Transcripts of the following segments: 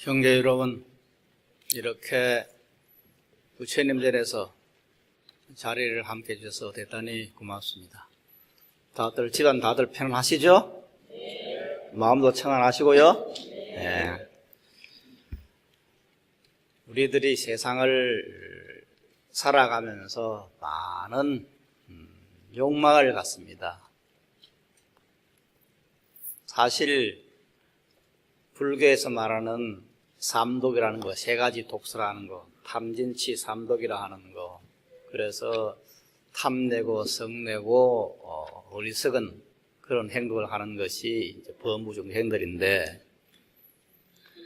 형제 여러분, 이렇게 부처님 전에서 자리를 함께 해주셔서 대단히 고맙습니다. 집안 다들 편안하시죠? 마음도 청안하시고요. 네. 우리들이 세상을 살아가면서 많은 욕망을 갖습니다. 사실 불교에서 말하는 삼독이라는 거, 세 가지 독서라는 거, 탐진치 삼독이라 하는 거, 그래서 탐내고 성내고 어리석은 그런 행동을 하는 것이 범부중 행들인데,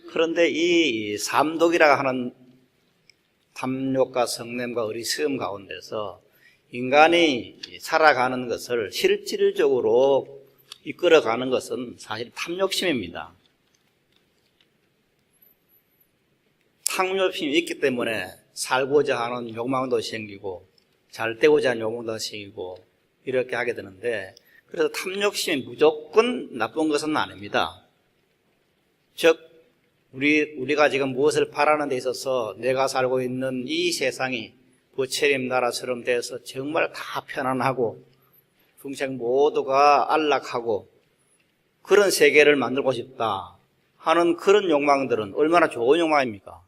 그런데 이 삼독이라 하는 탐욕과 성냄과 어리석음 가운데서 인간이 살아가는 것을 실질적으로 이끌어가는 것은 사실 탐욕심입니다. 탐욕심이 있기 때문에 살고자 하는 욕망도 생기고 잘 되고자 하는 욕망도 생기고 이렇게 하게 되는데, 그래서 탐욕심이 무조건 나쁜 것은 아닙니다. 즉 우리가 지금 무엇을 바라는 데 있어서 내가 살고 있는 이 세상이 부처님 나라처럼 돼서 정말 다 편안하고 중생 모두가 안락하고 그런 세계를 만들고 싶다 하는 그런 욕망들은 얼마나 좋은 욕망입니까?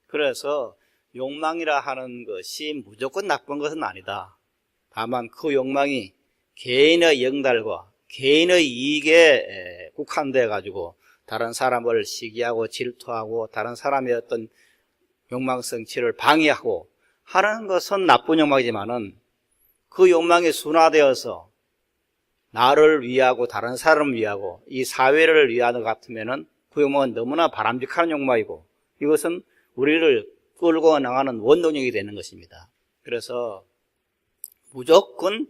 그래서 욕망이라 하는 것이 무조건 나쁜 것은 아니다. 다만 그 욕망이 개인의 영달과 개인의 이익에 국한되어 가지고 다른 사람을 시기하고 질투하고 다른 사람의 어떤 욕망 성취를 방해하고 하는 것은 나쁜 욕망이지만은, 그 욕망이 순화되어서 나를 위하고 다른 사람을 위하고 이 사회를 위하는 것 같으면은 그 욕망은 너무나 바람직한 욕망이고, 이것은 우리를 끌고 나가는 원동력이 되는 것입니다. 그래서 무조건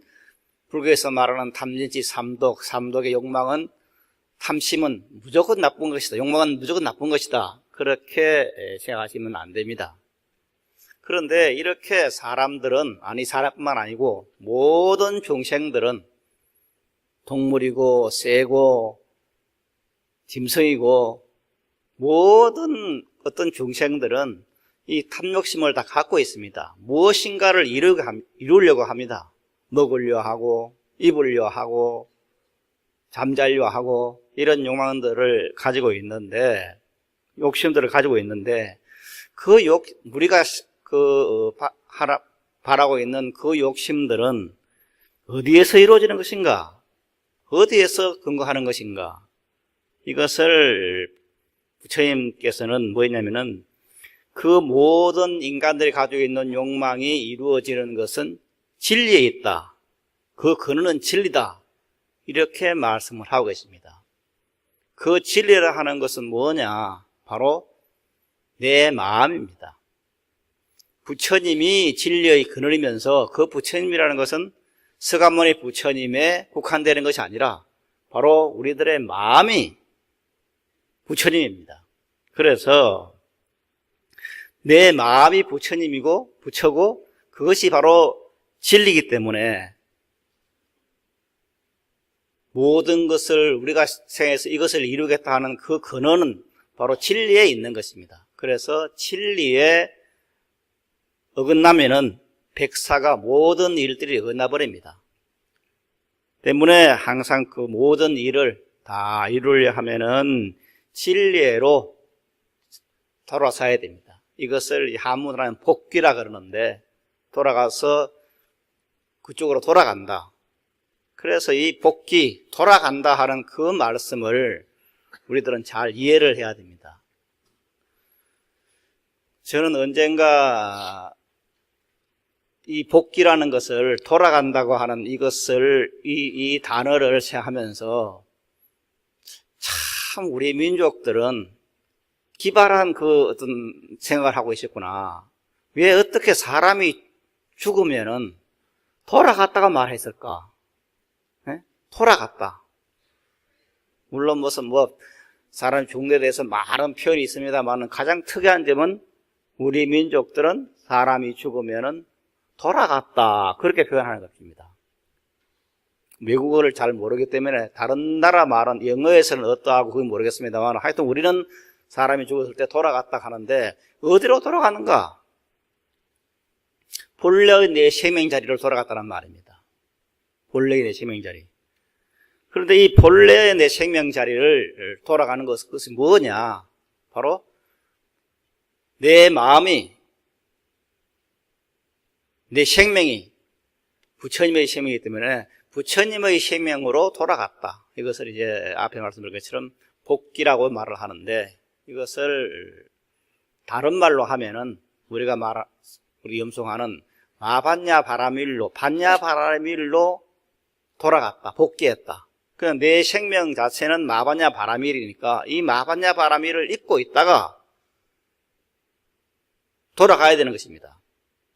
불교에서 말하는 탐진치 삼독의 욕망은, 탐심은 무조건 나쁜 것이다, 욕망은 무조건 나쁜 것이다, 그렇게 생각하시면 안 됩니다. 그런데 이렇게 사람들은, 사람뿐만 아니고 모든 중생들은 동물이고 새고 짐승이고 모든 어떤 중생들은 이 탐욕심을 다 갖고 있습니다. 무엇인가를 이루려고 합니다. 먹으려 하고 입으려 하고 잠자려 하고 이런 욕망들을 가지고 있는데, 욕심들을 가지고 있는데, 우리가 바라고 있는 그 욕심들은 어디에서 이루어지는 것인가? 어디에서 근거하는 것인가? 이것을 부처님께서는 뭐였냐면은, 그 모든 인간들이 가지고 있는 욕망이 이루어지는 것은 진리에 있다, 그 근원은 진리다, 이렇게 말씀을 하고 계십니다. 그 진리라 하는 것은 뭐냐? 바로 내 마음입니다. 부처님이 진리의 근원이면서 그 부처님이라는 것은 서가모니 부처님에 국한되는 것이 아니라 바로 우리들의 마음이 부처님입니다. 그래서 내 마음이 부처님이고 부처고 그것이 바로 진리이기 때문에 모든 것을 우리가 생에서 이것을 이루겠다 하는 그 근원은 바로 진리에 있는 것입니다. 그래서 진리에 어긋나면은 백사가 모든 일들이 어긋나버립니다. 때문에 항상 그 모든 일을 다 이루려 하면은 진리로 돌아서야 됩니다. 이것을 한문으로 하면 복귀라 그러는데, 돌아가서 그쪽으로 돌아간다. 그래서 이 복귀, 돌아간다 하는 그 말씀을 우리들은 잘 이해를 해야 됩니다. 저는 언젠가 이 복귀라는 것을, 돌아간다고 하는 이것을, 이 단어를 생각하면서 참 우리 민족들은 기발한 그 어떤 생각을 하고 있었구나. 왜 어떻게 사람이 죽으면은 돌아갔다가 말했을까? 네? 돌아갔다. 물론 무슨 사람 죽는 데 대해서 많은 표현이 있습니다만, 가장 특이한 점은 우리 민족들은 사람이 죽으면은 돌아갔다, 그렇게 표현하는 것입니다. 외국어를 잘 모르기 때문에 다른 나라 말은, 영어에서는 어떠하고 그건 모르겠습니다만, 하여튼 우리는 사람이 죽었을 때 돌아갔다 하는데 어디로 돌아가는가? 본래의 내 생명 자리로 돌아갔다는 말입니다. 본래의 내 생명 자리. 그런데 이 본래의 내 생명 자리를 돌아가는 것은 뭐냐? 바로 내 마음이, 내 생명이 부처님의 생명이기 때문에 부처님의 생명으로 돌아갔다. 이것을 이제 앞에 말씀드린 것처럼 복기라고 말을 하는데, 이것을 다른 말로 하면은 우리 염송하는 마반야 바라밀로, 반야 바라밀로 돌아갔다, 복귀했다. 그냥 내 생명 자체는 마반야 바라밀이니까 이 마반야 바라밀을 잊고 있다가 돌아가야 되는 것입니다.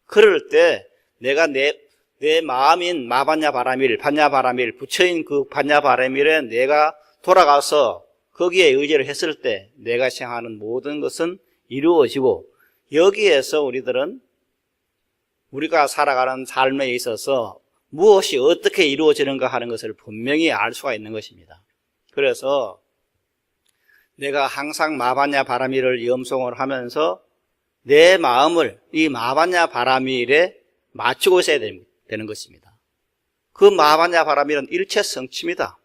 그럴 때 내가 내 마음인 마반야 바라밀, 반야 바라밀, 부처인 그 반야 바라밀에 내가 돌아가서 거기에 의지를 했을 때 내가 생각하는 모든 것은 이루어지고, 여기에서 우리가 살아가는 삶에 있어서 무엇이 어떻게 이루어지는가 하는 것을 분명히 알 수가 있는 것입니다. 그래서 내가 항상 마반야 바라밀을 염송을 하면서 내 마음을 이 마반야 바라밀에 맞추고 있어야 되는 것입니다. 그 마반야 바라밀은 일체 성취입니다.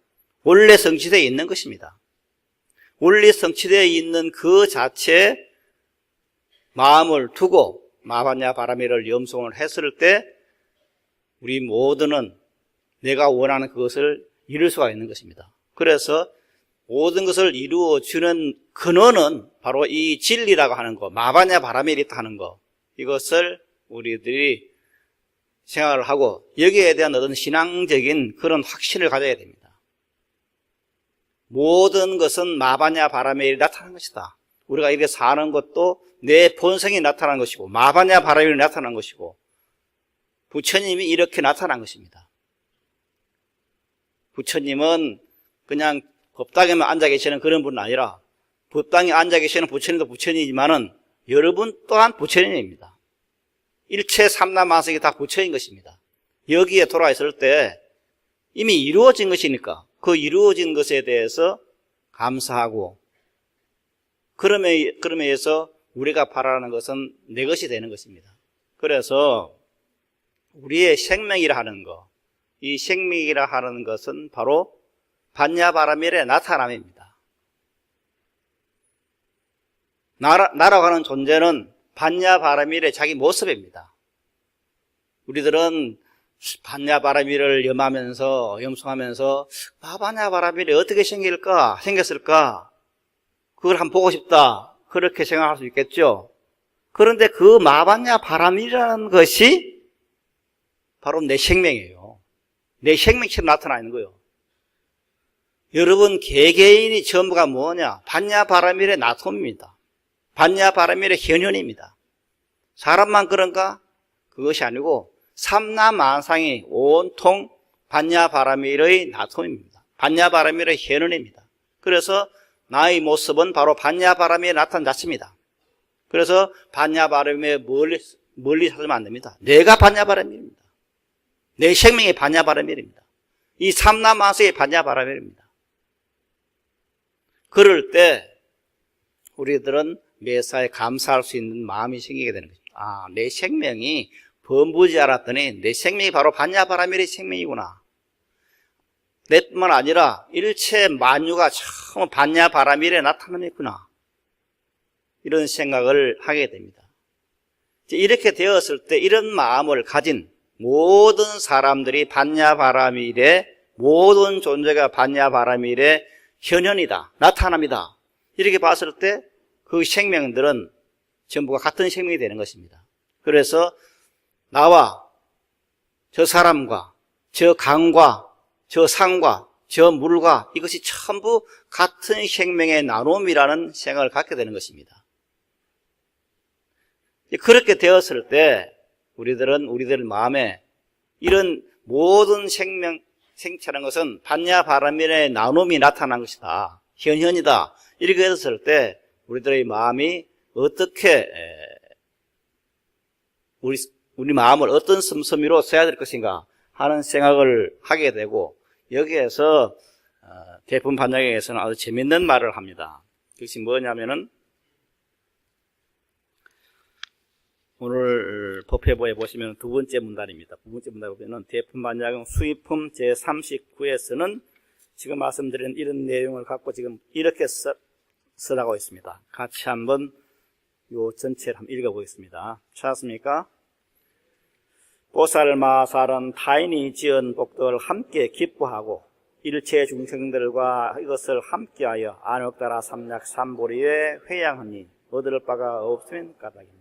원래 성취되어 있는 것입니다. 원래 성취되어 있는 그 자체에 마음을 두고 마반야 바라밀을 염송을 했을 때 우리 모두는 내가 원하는 그것을 이룰 수가 있는 것입니다. 그래서 모든 것을 이루어주는 근원은 바로 이 진리라고 하는 거, 마반야 바라밀이 있다 하는 거, 이것을 우리들이 생각을 하고 여기에 대한 어떤 신앙적인 그런 확신을 가져야 됩니다. 모든 것은 마반야 바라밀이 나타나는 것이다. 우리가 이렇게 사는 것도 내 본성이 나타난 것이고 마반야 바라밀이 나타난 것이고 부처님이 이렇게 나타난 것입니다. 부처님은 그냥 법당에만 앉아 계시는 그런 분은 아니라 법당에 앉아 계시는 부처님도 부처님이지만은 여러분 또한 부처님입니다. 일체 삼라만상이 다 부처인 것입니다. 여기에 돌아와 있을 때 이미 이루어진 것이니까 그 이루어진 것에 대해서 감사하고, 그럼에 의해서 우리가 바라는 것은 내 것이 되는 것입니다. 그래서 우리의 생명이라 하는 것, 이 생명이라 하는 것은 바로 반야 바라밀의 나타남입니다. 나라고 하는 존재는 반야 바라밀의 자기 모습입니다. 우리들은 반야 바라밀을 염송하면서 반야 바라밀이 어떻게 생겼을까? 그걸 한번 보고 싶다. 그렇게 생각할 수 있겠죠. 그런데 그 마반야 바라밀이라는 것이 바로 내 생명이에요. 내 생명처럼 나타나 있는 거예요. 여러분 개개인이 전부가 뭐냐? 반야 바라밀의 나텀입니다. 반야 바라밀의 현현입니다. 사람만 그런가? 그것이 아니고 삼라만상이 온통 반야 바라밀의 나텀입니다. 반야 바라밀의 현현입니다. 그래서 나의 모습은 바로 반야 바라밀에 나타난 자체입니다. 그래서 반야 바라밀에 멀리 찾으면 안 됩니다. 내가 반야 바라밀입니다. 내 생명이 반야 바라밀입니다. 이 삼라만상이 반야 바라밀입니다. 그럴 때 우리들은 매사에 감사할 수 있는 마음이 생기게 되는 것입니다. 아, 내 생명이 범부지 알았더니 내 생명이 바로 반야 바라밀의 생명이구나. 내뿐만 아니라 일체 만유가 처음 반야 바라밀에 나타나있구나. 이런 생각을 하게 됩니다. 이렇게 되었을 때 이런 마음을 가진 모든 사람들이 반야 바라밀의, 모든 존재가 반야 바라밀의 현현이다, 나타납니다. 이렇게 봤을 때 그 생명들은 전부가 같은 생명이 되는 것입니다. 그래서 나와 저 사람과 저 강과 저 산과 저 물과 이것이 전부 같은 생명의 나눔이라는 생각을 갖게 되는 것입니다. 그렇게 되었을 때 우리들 마음에 이런 모든 생체라는 것은 반야 바라밀의 나눔이 나타난 것이다, 현현이다, 이렇게 되었을 때 우리들의 마음이 어떻게 우리 마음을 어떤 씀씀이로 써야 될 것인가 하는 생각을 하게 되고, 여기에서 대품 반야경에서는 아주 재밌는 말을 합니다. 그것이 뭐냐면은 오늘 법회부에 보시면 두 번째 문단입니다. 두 번째 문단에 보면 대품반야경 수의품 제39에서는 지금 말씀드린 이런 내용을 갖고 지금 이렇게 써나가고 있습니다. 같이 한번 요 전체를 한번 읽어보겠습니다. 찾았습니까? 보살마살은 타인이 지은 복덕을 함께 기뻐하고 일체 중생들과 이것을 함께하여 안옥다라 삼약삼보리에 회양하니 얻을 바가 없으면 까닭입니다.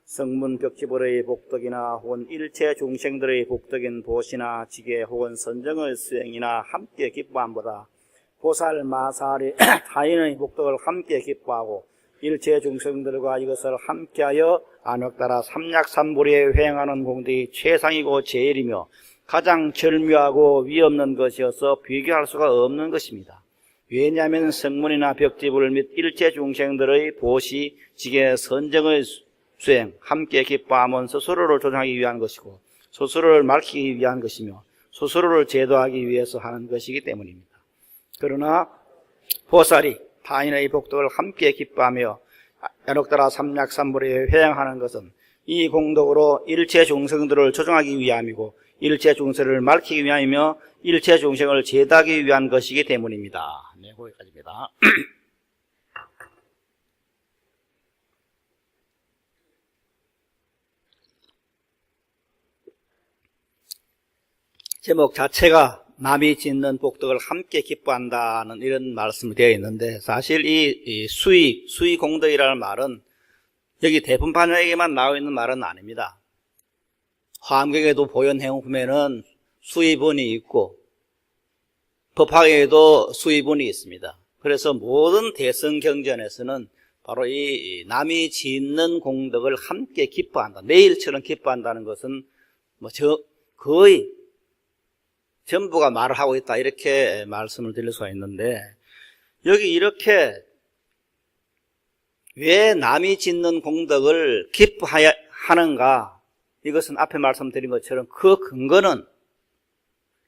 성문 벽지불의 복덕이나 혹은 일체 중생들의 복덕인 보시나 지계 혹은 선정의 수행이나 함께 기뻐함보다 보살마살이 타인의 복덕을 함께 기뻐하고 일체 중생들과 이것을 함께하여 안옥다라 삼약삼보리에 회행하는 공덕이 최상이고 제일이며 가장 절묘하고 위없는 것이어서 비교할 수가 없는 것입니다. 왜냐하면 성문이나 벽지불 및 일체 중생들의 보시, 지계, 선정의 수행, 함께 기뻐함은 스스로를 조정하기 위한 것이고 스스로를 밝히기 위한 것이며 스스로를 제도하기 위해서 하는 것이기 때문입니다. 그러나 보살이 타인의 복덕을 함께 기뻐하며 안옥다라 삼약삼보리에 회양하는 것은 이 공덕으로 일체 중생들을 조정하기 위함이고 일체 중생을 밝히기 위함이며 일체 중생을 제도하기 위한 것이기 때문입니다. 네, 거기까지입니다. 제목 자체가 남이 짓는 복덕을 함께 기뻐한다는 이런 말씀이 되어 있는데 사실 이 수의 공덕이라는 말은 여기 대품반야에게만 나와 있는 말은 아닙니다. 화엄경에도 보현행품에는 수의본이 있고 법화경에도 수의본이 있습니다. 그래서 모든 대성경전에서는 바로 이 남이 짓는 공덕을 함께 기뻐한다. 내일처럼 기뻐한다는 것은 거의 전부가 말을 하고 있다 이렇게 말씀을 드릴 수가 있는데 여기 이렇게 왜 남이 짓는 공덕을 기뻐하는가 이것은 앞에 말씀드린 것처럼 그 근거는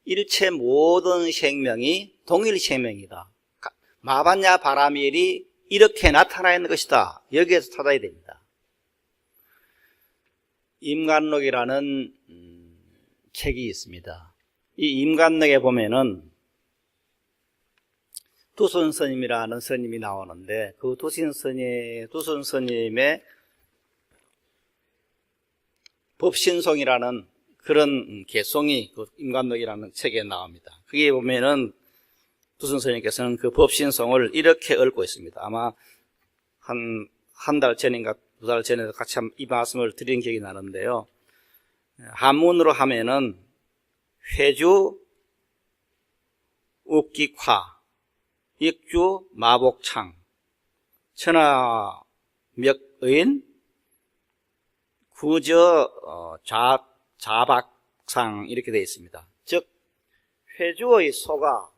일체 모든 생명이 동일 생명이다. 마반야 바라밀이 이렇게 나타나 있는 것이다. 여기에서 찾아야 됩니다. 임간록이라는 책이 있습니다. 이 임간록에 보면은 두손 스님이라는 스님이 나오는데 그 두손 스님의 법신송이라는 그런 개송이 그 임간록이라는 책에 나옵니다. 거기에 보면은 두손 스님께서는 그 법신송을 이렇게 읊고 있습니다. 아마 한 달 전인가 두 달 전에 같이 이 말씀을 드린 기억이 나는데요. 한문으로 하면은 회주 욱기화 익주 마복창 천하멱의인 구저 자박상 이렇게 되어 있습니다. 즉 회주의 소가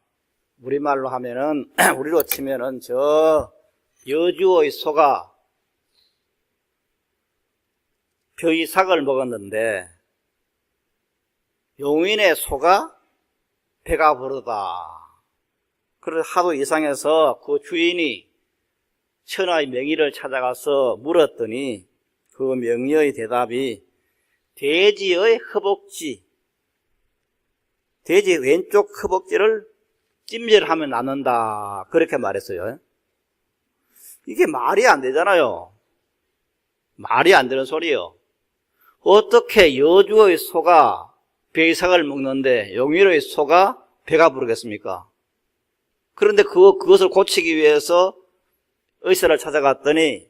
우리말로 하면은 우리로 치면은 저 여주의 소가 벼이삭을 먹었는데 용인의 소가 배가 부르다. 그래서 하도 이상해서 그 주인이 천하의 명의를 찾아가서 물었더니 그 명의의 대답이 돼지의 허벅지, 돼지 왼쪽 허벅지를 찜질하면 낫는다. 그렇게 말했어요. 이게 말이 안 되잖아요. 말이 안 되는 소리예요. 어떻게 여주의 소가 벼이삭을 먹는데 용인의 소가 배가 부르겠습니까? 그런데 그것을 고치기 위해서 의사를 찾아갔더니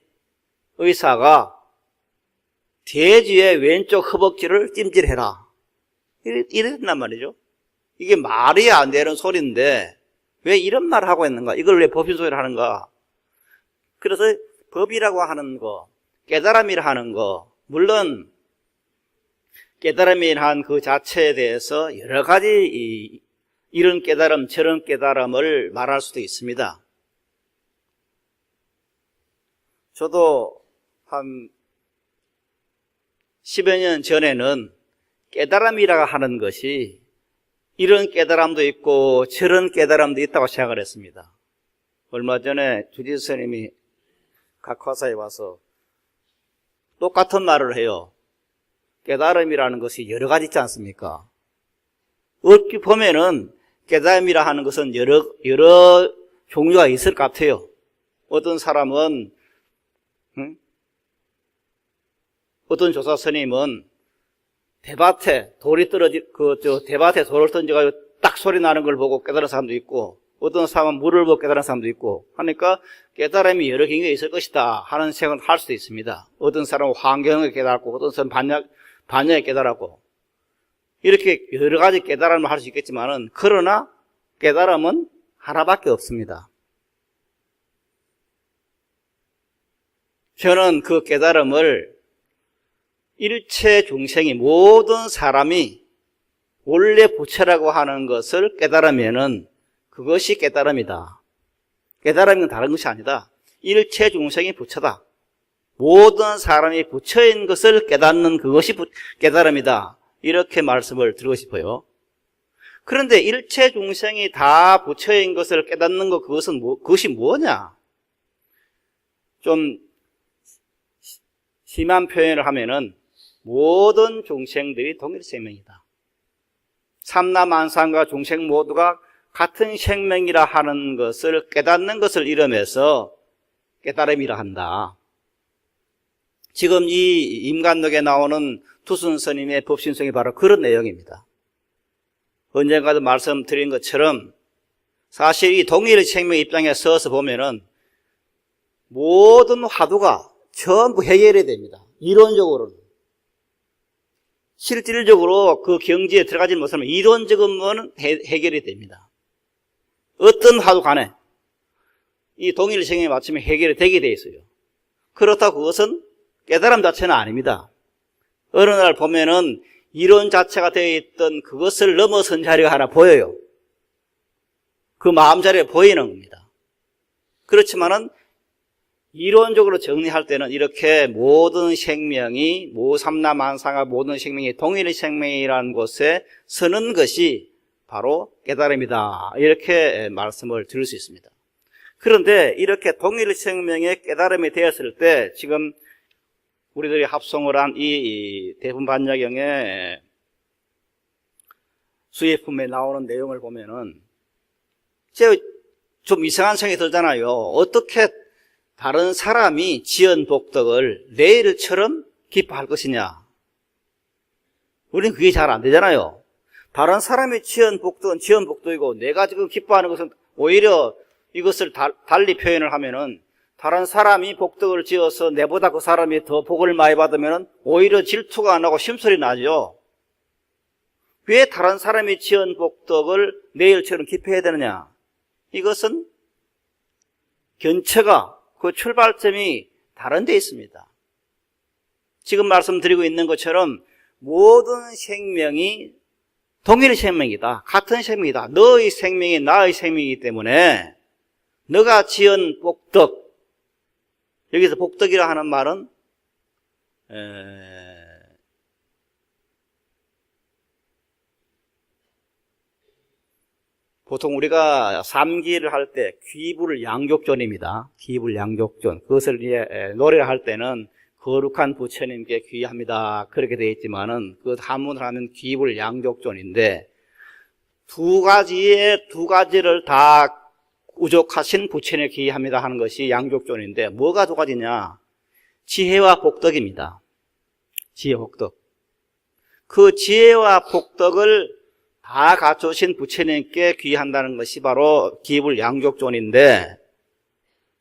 의사가 돼지의 왼쪽 허벅지를 찜질해라. 이랬단 말이죠. 이게 말이 안 되는 소리인데 왜 이런 말을 하고 있는가? 이걸 왜 법인소리를 하는가? 그래서 법이라고 하는 거, 깨달음이라 하는 거, 물론 깨달음이란 그 자체에 대해서 여러 가지 이런 깨달음, 저런 깨달음을 말할 수도 있습니다. 저도 한 10여 년 전에는 깨달음이라고 하는 것이 이런 깨달음도 있고 저런 깨달음도 있다고 생각을 했습니다. 얼마 전에 주지 스님이 각화사에 와서 똑같은 말을 해요. 깨달음이라는 것이 여러 가지 있지 않습니까? 어떻게 보면은 깨달음이라 하는 것은 여러 종류가 있을 것 같아요. 어떤 사람은, 어떤 조사 스님은 대밭에 돌이 대밭에 돌을 던져가지고 딱 소리 나는 걸 보고 깨달은 사람도 있고, 어떤 사람은 물을 보고 깨달은 사람도 있고, 하니까 깨달음이 여러 경우가 있을 것이다 하는 생각을 할 수도 있습니다. 어떤 사람은 환경을 깨달았고, 어떤 사람은 반야에 깨달았고, 이렇게 여러 가지 깨달음을 할 수 있겠지만은, 그러나 깨달음은 하나밖에 없습니다. 저는 그 깨달음을 일체 중생이 모든 사람이 원래 부처라고 하는 것을 깨달으면은 그것이 깨달음이다. 깨달음은 다른 것이 아니다. 일체 중생이 부처다. 모든 사람이 부처인 것을 깨닫는 그것이 깨달음이다. 이렇게 말씀을 드리고 싶어요. 그런데 일체 중생이 다 부처인 것을 깨닫는 것, 그것이 뭐냐? 좀 심한 표현을 하면은 모든 중생들이 동일 생명이다. 삼라만상과 중생 모두가 같은 생명이라 하는 것을 깨닫는 것을 이름해서 깨달음이라 한다. 지금 이 임간록에 나오는 투순 스님의 법신성이 바로 그런 내용입니다. 언젠가도 말씀드린 것처럼 사실 이 동일 생명 입장에 서서 보면은 모든 화두가 전부 해결이 됩니다. 이론적으로는. 실질적으로 그 경지에 들어가지 못하면 이론적으로는 해결이 됩니다. 어떤 화두 간에 이 동일 생명에 맞추면 해결이 되게 돼 있어요. 그렇다고 그것은 깨달음 자체는 아닙니다. 어느 날 보면은 이론 자체가 되어 있던 그것을 넘어선 자리가 하나 보여요. 그 마음 자리에 보이는 겁니다. 그렇지만은 이론적으로 정리할 때는 이렇게 모든 생명이, 모삼라만상과 모든 생명이 동일의 생명이라는 곳에 서는 것이 바로 깨달음이다. 이렇게 말씀을 드릴 수 있습니다. 그런데 이렇게 동일의 생명의 깨달음이 되었을 때 지금 우리들이 합성을 한 이 대분반야경의 수예품에 나오는 내용을 보면은 좀 이상한 생각이 들잖아요. 어떻게 다른 사람이 지은 복덕을 내 일처럼 기뻐할 것이냐? 우리는 그게 잘 안 되잖아요. 다른 사람이 지은 복덕은 지은 복덕이고 내가 지금 기뻐하는 것은 오히려 이것을 달리 표현을 하면은 다른 사람이 복덕을 지어서 내보다 그 사람이 더 복을 많이 받으면은 오히려 질투가 안 나고 심술이 나죠. 왜 다른 사람이 지은 복덕을 내 일처럼 기뻐해야 되느냐? 이것은 견처가 그 출발점이 다른 데 있습니다. 지금 말씀드리고 있는 것처럼 모든 생명이 동일의 생명이다. 같은 생명이다. 너의 생명이 나의 생명이기 때문에 너가 지은 복덕, 여기서 복덕이라 하는 말은 보통 우리가 삼기를 할 때 귀불 양족존입니다. 귀불 양족존. 그것을 이제 노래를 할 때는 거룩한 부처님께 귀합니다. 그렇게 되어 있지만은 그 한문을 하면 귀불 양족존인데 두 가지를 다 우족하신 부처님께 귀합니다 하는 것이 양족존인데 뭐가 두 가지냐? 지혜와 복덕입니다. 지혜, 복덕. 그 지혜와 복덕을 다 갖추신 부처님께 귀한다는 것이 바로 기불 양족존인데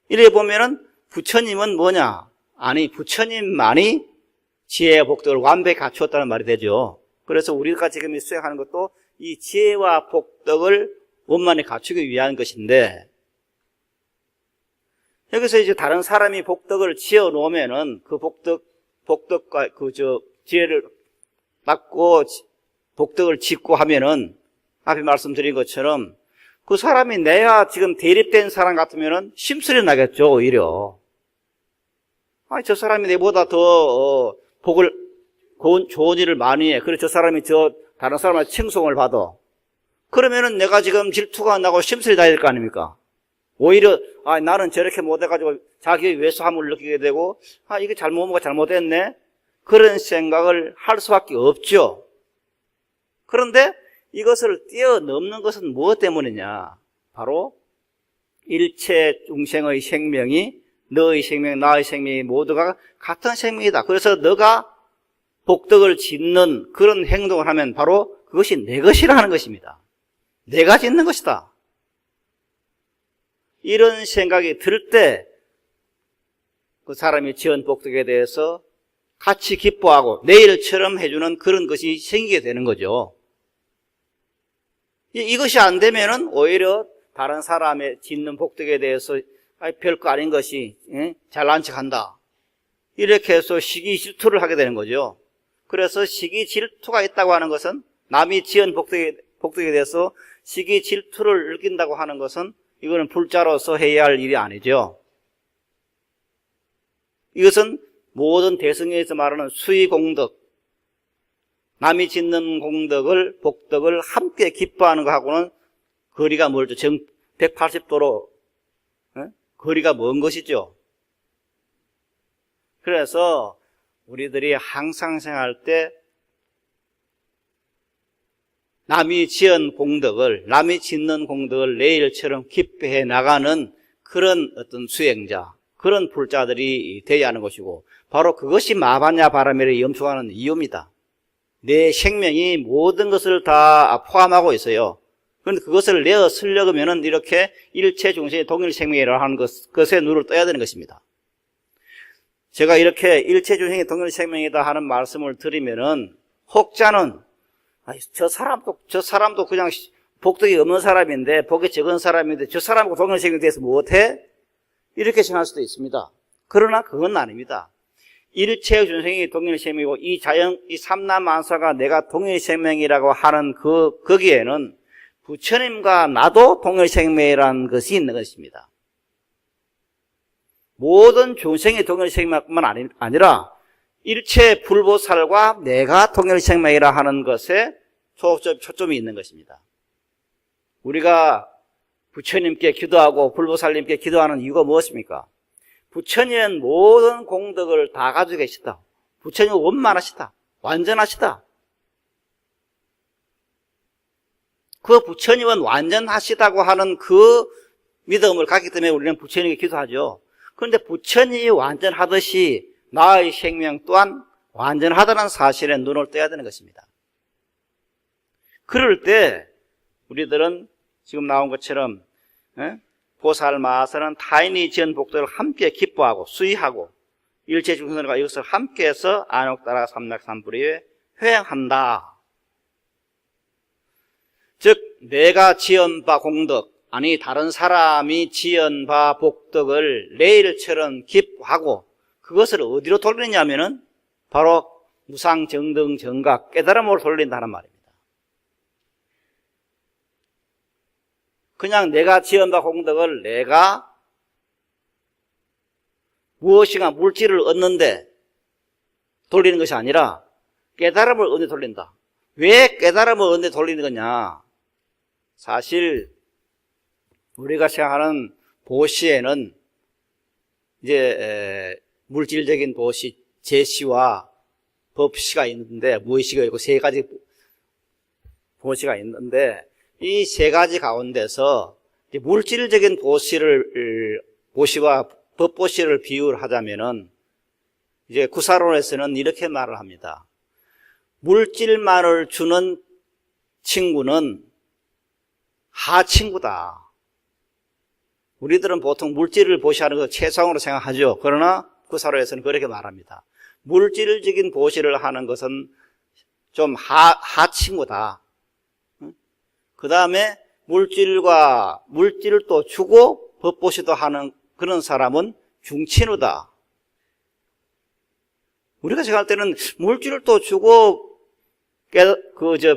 이래 보면은 부처님은 뭐냐? 아니 부처님만이 지혜와 복덕을 완벽히 갖추었다는 말이 되죠. 그래서 우리가 지금 수행하는 것도 이 지혜와 복덕을 원만히 갖추기 위한 것인데 여기서 이제 다른 사람이 복덕을 지어 놓으면은 그 복덕과 지혜를 받고 복덕을 짓고 하면은 앞에 말씀드린 것처럼 그 사람이 내가 지금 대립된 사람 같으면은 심술이 나겠죠, 오히려. 아니, 저 사람이 내보다 더 좋은 일을 많이 해. 그래서 저 사람이 다른 사람한테 칭송을 받아. 그러면은 내가 지금 질투가 나고 심술이 나야 될 거 아닙니까? 오히려 나는 저렇게 못해가지고 자기의 왜소함을 느끼게 되고, 이게 뭐가 잘못됐네? 그런 생각을 할 수밖에 없죠. 그런데 이것을 뛰어넘는 것은 무엇 때문이냐? 바로 일체 중생의 생명이, 너의 생명, 나의 생명이 모두가 같은 생명이다. 그래서 너가 복덕을 짓는 그런 행동을 하면 바로 그것이 내 것이라 하는 것입니다. 내가 짓는 것이다. 이런 생각이 들 때 그 사람이 지은 복덕에 대해서 같이 기뻐하고 내일처럼 해주는 그런 것이 생기게 되는 거죠. 이것이 안 되면은 오히려 다른 사람의 짓는 복덕에 대해서 별거 아닌 것이 잘난 척한다. 이렇게 해서 시기 질투를 하게 되는 거죠. 그래서 시기 질투가 있다고 하는 것은 남이 지은 복덕에 대해서 시기 질투를 느낀다고 하는 것은 이거는 불자로서 해야 할 일이 아니죠. 이것은 모든 대승에서 말하는 수의공덕, 남이 짓는 공덕을, 복덕을 함께 기뻐하는 것하고는 거리가 멀죠. 180도로 거리가 먼 것이죠. 그래서 우리들이 항상 생각할 때 남이 지은 공덕을, 남이 짓는 공덕을 내일처럼 기뻐해 나가는 그런 어떤 수행자, 그런 불자들이 되어야 하는 것이고, 바로 그것이 마바냐 바라미를 염초하는 이유입니다. 내 생명이 모든 것을 다 포함하고 있어요. 그런데 그것을 내어 쓰려면 이렇게 일체 중생의 동일 생명이라고 하는 것에 눈을 떠야 되는 것입니다. 제가 이렇게 일체 중생의 동일 생명이다 하는 말씀을 드리면은 혹자는 저 사람도 그냥 복덕이 없는 사람인데, 복이 적은 사람인데 저 사람하고 동일 생명이 돼서 못해? 이렇게 생각할 수도 있습니다. 그러나 그건 아닙니다. 일체 중생이 동일 생명이고 이 삼라만사가 내가 동일 생명이라고 하는 거기에는 부처님과 나도 동일 생명이라는 것이 있는 것입니다. 모든 중생이 동일 생명뿐만 아니라 일체 불보살과 내가 동일 생명이라 하는 것에 초점이 있는 것입니다. 우리가 부처님께 기도하고 불보살님께 기도하는 이유가 무엇입니까? 부처님은 모든 공덕을 다 가지고 계시다. 부처님은 원만하시다. 완전하시다. 그 부처님은 완전하시다고 하는 그 믿음을 갖기 때문에 우리는 부처님께 기도하죠. 그런데 부처님이 완전하듯이 나의 생명 또한 완전하다는 사실에 눈을 떠야 되는 것입니다. 그럴 때 우리들은 지금 나온 것처럼 보살 마하사는 타인이 지은 복덕을 함께 기뻐하고 수의하고 일체 중생들과 이것을 함께해서 안옥따라 삼락삼불위에 회행한다. 즉 내가 지은 바 공덕, 아니 다른 사람이 지은 바 복덕을 내일처럼 기뻐하고 그것을 어디로 돌리냐면은 바로 무상정등 정각 깨달음으로 돌린다는 말입니다. 그냥 내가 지은 바 공덕을 내가 무엇인가 물질을 얻는데 돌리는 것이 아니라 깨달음을 얻는 데 돌린다. 왜 깨달음을 얻는 데 돌리는 거냐? 사실 우리가 생각하는 보시에는 이제 물질적인 보시, 제시와 법시가 있는데, 무의시가 있고 세 가지 보시가 있는데, 이 세 가지 가운데서 물질적인 보시와 법보시를 비유하자면은 이제 구사론에서는 이렇게 말을 합니다. 물질만을 주는 친구는 하친구다. 우리들은 보통 물질을 보시하는 것 최상으로 생각하죠. 그러나 구사론에서는 그렇게 말합니다. 물질적인 보시를 하는 것은 좀 하친구다. 그 다음에 물질을 또 주고 법보시도 하는 그런 사람은 중친우다. 우리가 생각할 때는 물질을 또 주고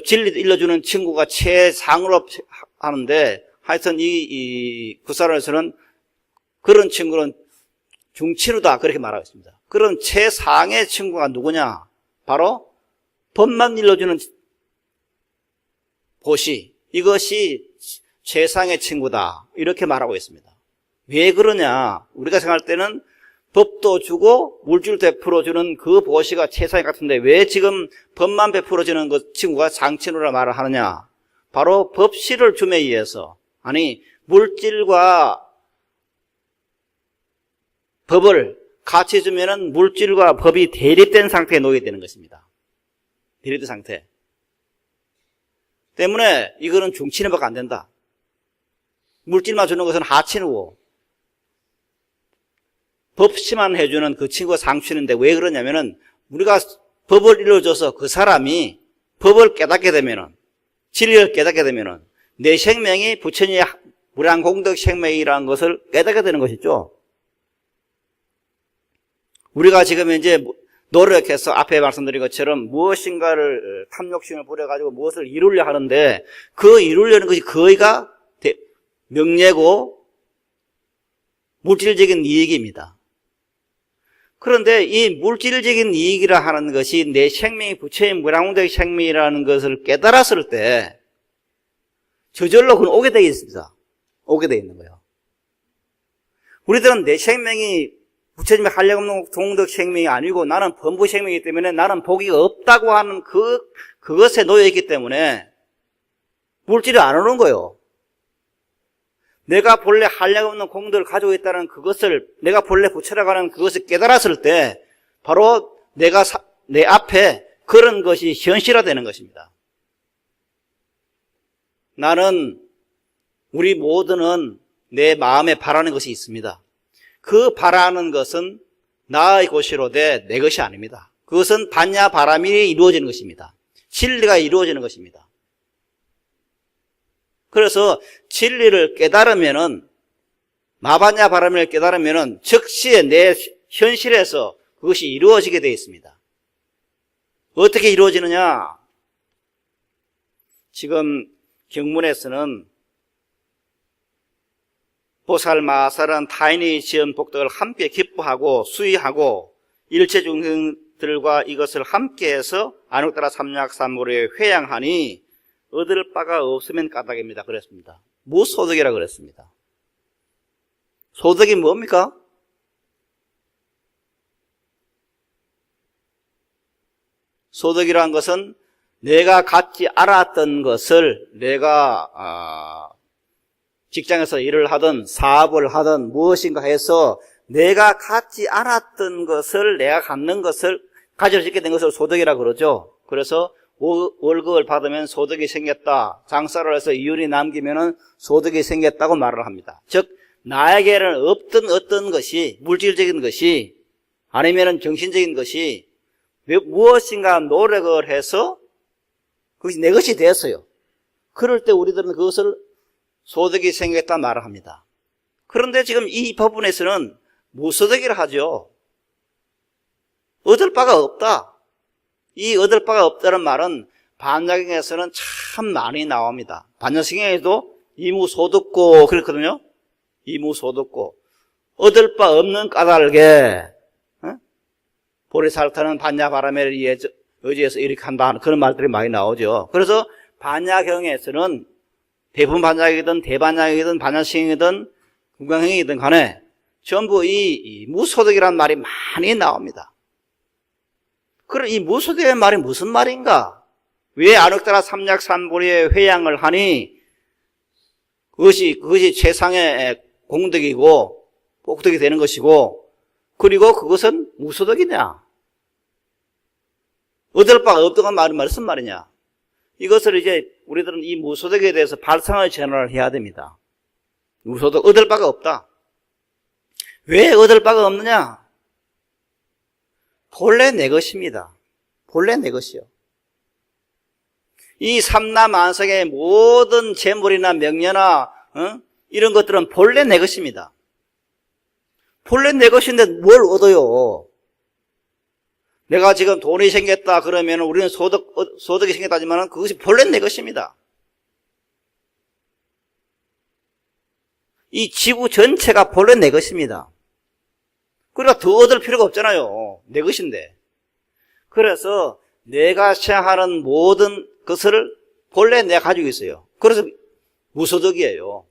진리도 일러주는 친구가 최상으로 하는데, 하여튼 이 구사론에서는 그런 친구는 중친우다 그렇게 말하고 있습니다. 그런 최상의 친구가 누구냐? 바로 법만 일러주는 보시, 이것이 최상의 친구다 이렇게 말하고 있습니다. 왜 그러냐? 우리가 생각할 때는 법도 주고 물질도 베풀어주는 그 보시가 최상위 같은데 왜 지금 법만 베풀어주는 그 친구가 장친우라 말을 하느냐? 바로 법시를 줌에 의해서, 아니 물질과 법을 같이 주면은 물질과 법이 대립된 상태에 놓이게 되는 것입니다. 대립된 상태 때문에 이거는 중친우밖에 안 된다. 물질만 주는 것은 하친우고 법시만 해주는 그 친구가 상친인데 왜 그러냐면은 우리가 법을 이루어줘서 그 사람이 법을 깨닫게 되면은, 진리를 깨닫게 되면은 내 생명이 부처님의 무량 공덕 생명이라는 것을 깨닫게 되는 것이죠. 우리가 지금 이제 노력해서 앞에 말씀드린 것처럼 무엇인가를 탐욕심을 부려가지고 무엇을 이루려 하는데 그 이루려는 것이 거의가 명예고 물질적인 이익입니다. 그런데 이 물질적인 이익이라 하는 것이 내 생명이 부처의 무량공덕 생명이라는 것을 깨달았을 때 저절로 그건 오게 되어 있습니다. 오게 되어 있는 거예요. 우리들은 내 생명이 부처님의 한량없는 공덕 생명이 아니고 나는 범부 생명이기 때문에 나는 복이가 없다고 하는 그것에 놓여있기 때문에 물질이 안 오는 거예요. 내가 본래 한량없는 공덕을 가지고 있다는 그것을, 내가 본래 부처라고 하는 그것을 깨달았을 때 바로 내 앞에 그런 것이 현실화되는 것입니다. 우리 모두는 내 마음에 바라는 것이 있습니다. 그 바라는 것은 나의 것이로되 내 것이 아닙니다. 그것은 반야 바람이 이루어지는 것입니다. 진리가 이루어지는 것입니다. 그래서 진리를 깨달으면은, 마반야 바람을 깨달으면은 즉시에 내 현실에서 그것이 이루어지게 되어 있습니다. 어떻게 이루어지느냐? 지금 경문에서는 보살 마살은 타인이 지은 복덕을 함께 기뻐하고 수의하고 일체 중생들과 이것을 함께해서 안옥따라 삼약삼무로에 회양하니 얻을 바가 없으면 까닭입니다. 그랬습니다. 무소득이라 그랬습니다. 소득이 뭡니까? 소득이라는 것은 내가 갖지 않았던 것을 내가 직장에서 일을 하든 사업을 하든 무엇인가 해서 내가 갖지 않았던 것을, 내가 갖는 것을 가질 수 있게 된 것을 소득이라고 그러죠. 그래서 월급을 받으면 소득이 생겼다, 장사를 해서 이윤이 남기면 소득이 생겼다고 말을 합니다. 즉 나에게는 없던 어떤 것이, 물질적인 것이 아니면 정신적인 것이 무엇인가 노력을 해서 그것이 내 것이 되었어요. 그럴 때 우리들은 그것을 소득이 생겼다 말을 합니다. 그런데 지금 이 법문에서는 무소득이라 하죠. 얻을 바가 없다. 이 얻을 바가 없다는 말은 반야경에서는 참 많이 나옵니다. 반야경에도 이무소득고 그랬거든요. 이무소득고 얻을 바 없는 까닭에 보리살타는 반야바람에 의지해서 이렇게 한다, 그런 말들이 많이 나오죠. 그래서 반야경에서는 대부분 반야경이든 대반야경이든 반야승이든 금강행이든 간에 전부 이 무소득이라는 말이 많이 나옵니다. 그럼 이 무소득이라는 말이 무슨 말인가? 왜 안옥따라 삼약삼보리에 회양을 하니 그것이 최상의 공덕이고 복덕이 되는 것이고, 그리고 그것은 무소득이냐? 얻을 바가 없다는 말은 무슨 말이냐? 이것을 이제 우리들은 이 무소득에 대해서 발상의 전환을 해야 됩니다. 무소득, 얻을 바가 없다. 왜 얻을 바가 없느냐? 본래 내 것입니다. 본래 내 것이요. 이 삼라만상의 모든 재물이나 명예나 이런 것들은 본래 내 것입니다. 본래 내 것인데 뭘 얻어요? 내가 지금 돈이 생겼다 그러면 우리는 소득이 생겼다지만 그것이 본래 내 것입니다. 이 지구 전체가 본래 내 것입니다. 그러니까 더 얻을 필요가 없잖아요. 내 것인데. 그래서 내가 생각하는 모든 것을 본래 내가 가지고 있어요. 그래서 무소득이에요.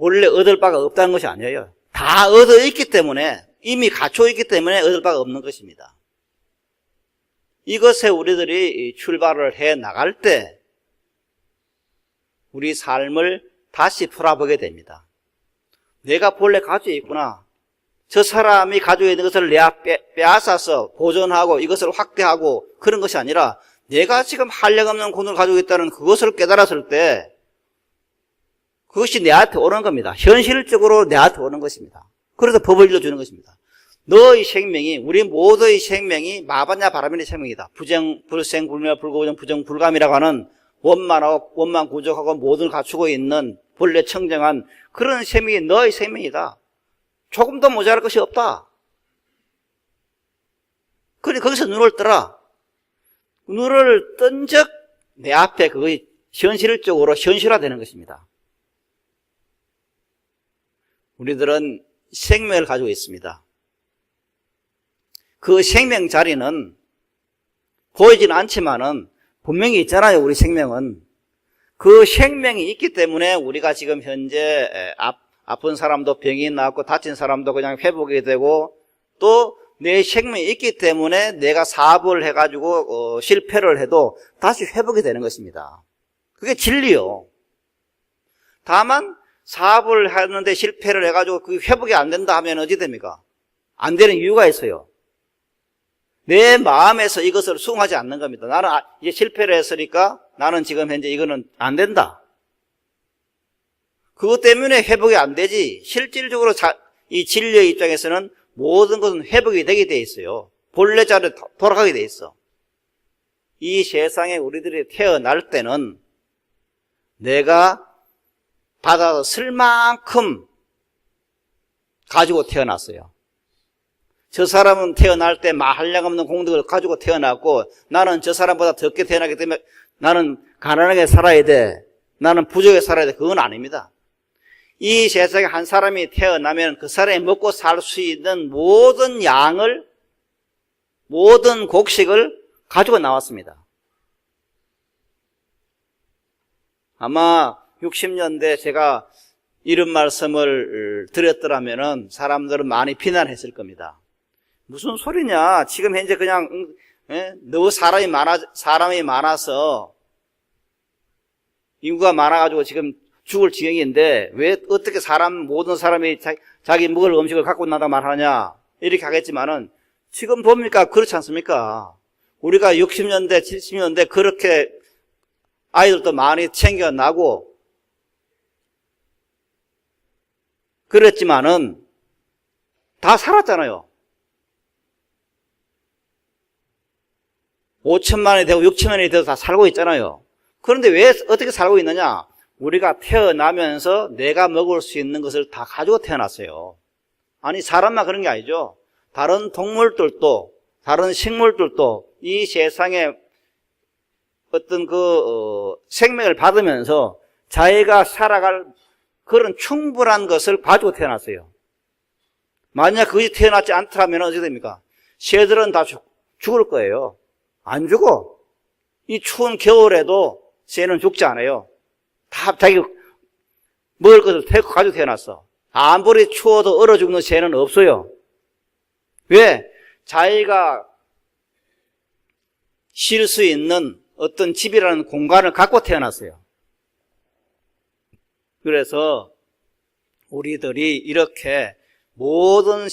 원래 얻을 바가 없다는 것이 아니에요. 다 얻어 있기 때문에, 이미 갖춰 있기 때문에 얻을 바가 없는 것입니다. 이것에 우리들이 출발을 해 나갈 때 우리 삶을 다시 풀어보게 됩니다. 내가 본래 가지고 있구나. 저 사람이 가지고 있는 것을 내가 빼앗아서 보존하고 이것을 확대하고 그런 것이 아니라 내가 지금 한량없는 돈을 가지고 있다는 그것을 깨달았을 때 그것이 내한테 오는 겁니다. 현실적으로 내한테 오는 것입니다. 그래서 법을 일러주는 것입니다. 너의 생명이, 우리 모두의 생명이 마바냐 바라미의 생명이다. 불생, 불멸, 불고정, 부정, 불감이라고 하는 원만하고 원만 구족하고 모든 걸 갖추고 있는 본래 청정한 그런 생명이 너의 생명이다. 조금 더 모자랄 것이 없다. 그러니 거기서 눈을 떠라. 눈을 뜬 적 내 앞에 그것이 현실적으로 현실화되는 것입니다. 우리들은 생명을 가지고 있습니다. 그 생명 자리는 보이지는 않지만은 분명히 있잖아요. 우리 생명은. 그 생명이 있기 때문에 우리가 지금 현재 아픈 사람도 병이 나고 다친 사람도 그냥 회복이 되고 또 내 생명이 있기 때문에 내가 사업을 해가지고 실패를 해도 다시 회복이 되는 것입니다. 그게 진리요. 다만 사업을 하는데 실패를 해가지고 그 회복이 안 된다 하면 어찌 됩니까? 안 되는 이유가 있어요. 내 마음에서 이것을 수긍하지 않는 겁니다. 나는 이제 실패를 했으니까 나는 지금 현재 이거는 안 된다. 그것 때문에 회복이 안 되지. 실질적으로 이 진리의 입장에서는 모든 것은 회복이 되게 돼 있어요. 본래 자리에 돌아가게 돼 있어. 이 세상에 우리들이 태어날 때는 내가 받아서 쓸 만큼 가지고 태어났어요. 저 사람은 태어날 때 한량없는 공덕을 가지고 태어났고 나는 저 사람보다 적게 태어나기 때문에 나는 가난하게 살아야 돼. 나는 부족하게 살아야 돼. 그건 아닙니다. 이 세상에 한 사람이 태어나면 그 사람이 먹고 살 수 있는 모든 양을, 모든 곡식을 가지고 나왔습니다. 아마 60년대 제가 이런 말씀을 드렸더라면 사람들은 많이 비난했을 겁니다. 무슨 소리냐? 지금 현재 그냥 너무 사람이 많아서 인구가 많아가지고 지금 죽을 지경인데 왜 어떻게 모든 사람이 자기 먹을 음식을 갖고 나다 말하냐 이렇게 하겠지만은 지금 봅니까? 그렇지 않습니까? 우리가 60년대, 70년대 그렇게 아이들도 많이 챙겨나고 그랬지만은 다 살았잖아요. 5천만 원이 되고 6천만 원이 돼도 다 살고 있잖아요. 그런데 왜 어떻게 살고 있느냐? 우리가 태어나면서 내가 먹을 수 있는 것을 다 가지고 태어났어요. 아니 사람만 그런 게 아니죠. 다른 동물들도 다른 식물들도 이 세상에 어떤 생명을 받으면서 자기가 살아갈 그런 충분한 것을 가지고 태어났어요. 만약 그것이 태어나지 않더라면 어떻게 됩니까? 새들은 다 죽을 거예요. 안 죽어. 이 추운 겨울에도 새는 죽지 않아요. 다 자기 먹을 것을 가지고 태어났어. 아무리 추워도 얼어 죽는 새는 없어요. 왜? 자기가 쉴 수 있는 어떤 집이라는 공간을 갖고 태어났어요. 그래서 우리들이 이렇게 모든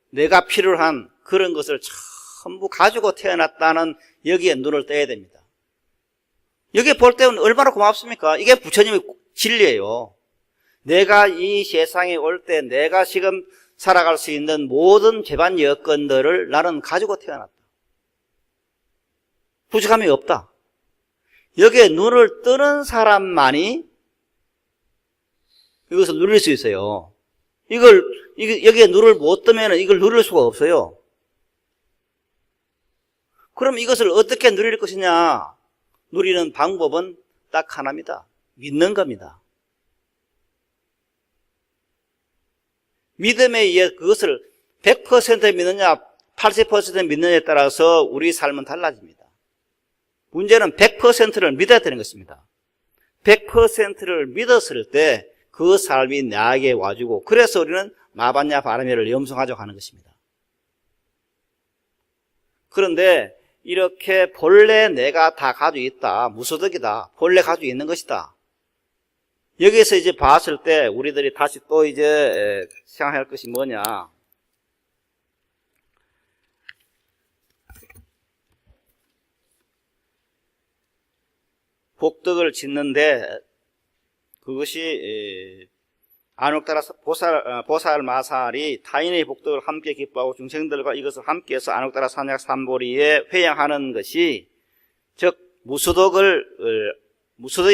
내가 필요한 그런 것을 전부 가지고 태어났다는 여기에 눈을 떼야 됩니다. 여기 볼 때는 얼마나 고맙습니까? 이게 부처님의 진리예요. 내가 이 세상에 올 때 내가 지금 살아갈 수 있는 모든 재반 여건들을 나는 가지고 태어났다. 부족함이 없다. 여기에 눈을 뜨는 사람만이 이것을 누릴 수 있어요. 여기에 눈을 못 뜨면 이걸 누릴 수가 없어요. 그럼 이것을 어떻게 누릴 것이냐? 누리는 방법은 딱 하나입니다. 믿는 겁니다. 믿음에 의해 그것을 100% 믿느냐 80% 믿느냐에 따라서 우리 삶은 달라집니다. 문제는 100%를 믿어야 되는 것입니다. 100%를 믿었을 때 그 삶이 나에게 와주고, 그래서 우리는 마반야 바라미를 염성하자고 하는 것입니다. 그런데 이렇게 본래 내가 다 가지고 있다, 무소득이다, 본래 가지고 있는 것이다, 여기에서 이제 봤을 때 우리들이 다시 또 이제 생각해야 할 것이 뭐냐, 복덕을 짓는데 그것이 안옥따라 보살 마살이 타인의 복덕을 함께 기뻐하고 중생들과 이것을 함께해서 안옥따라 산약 삼보리에 회양하는 것이, 즉 무소득인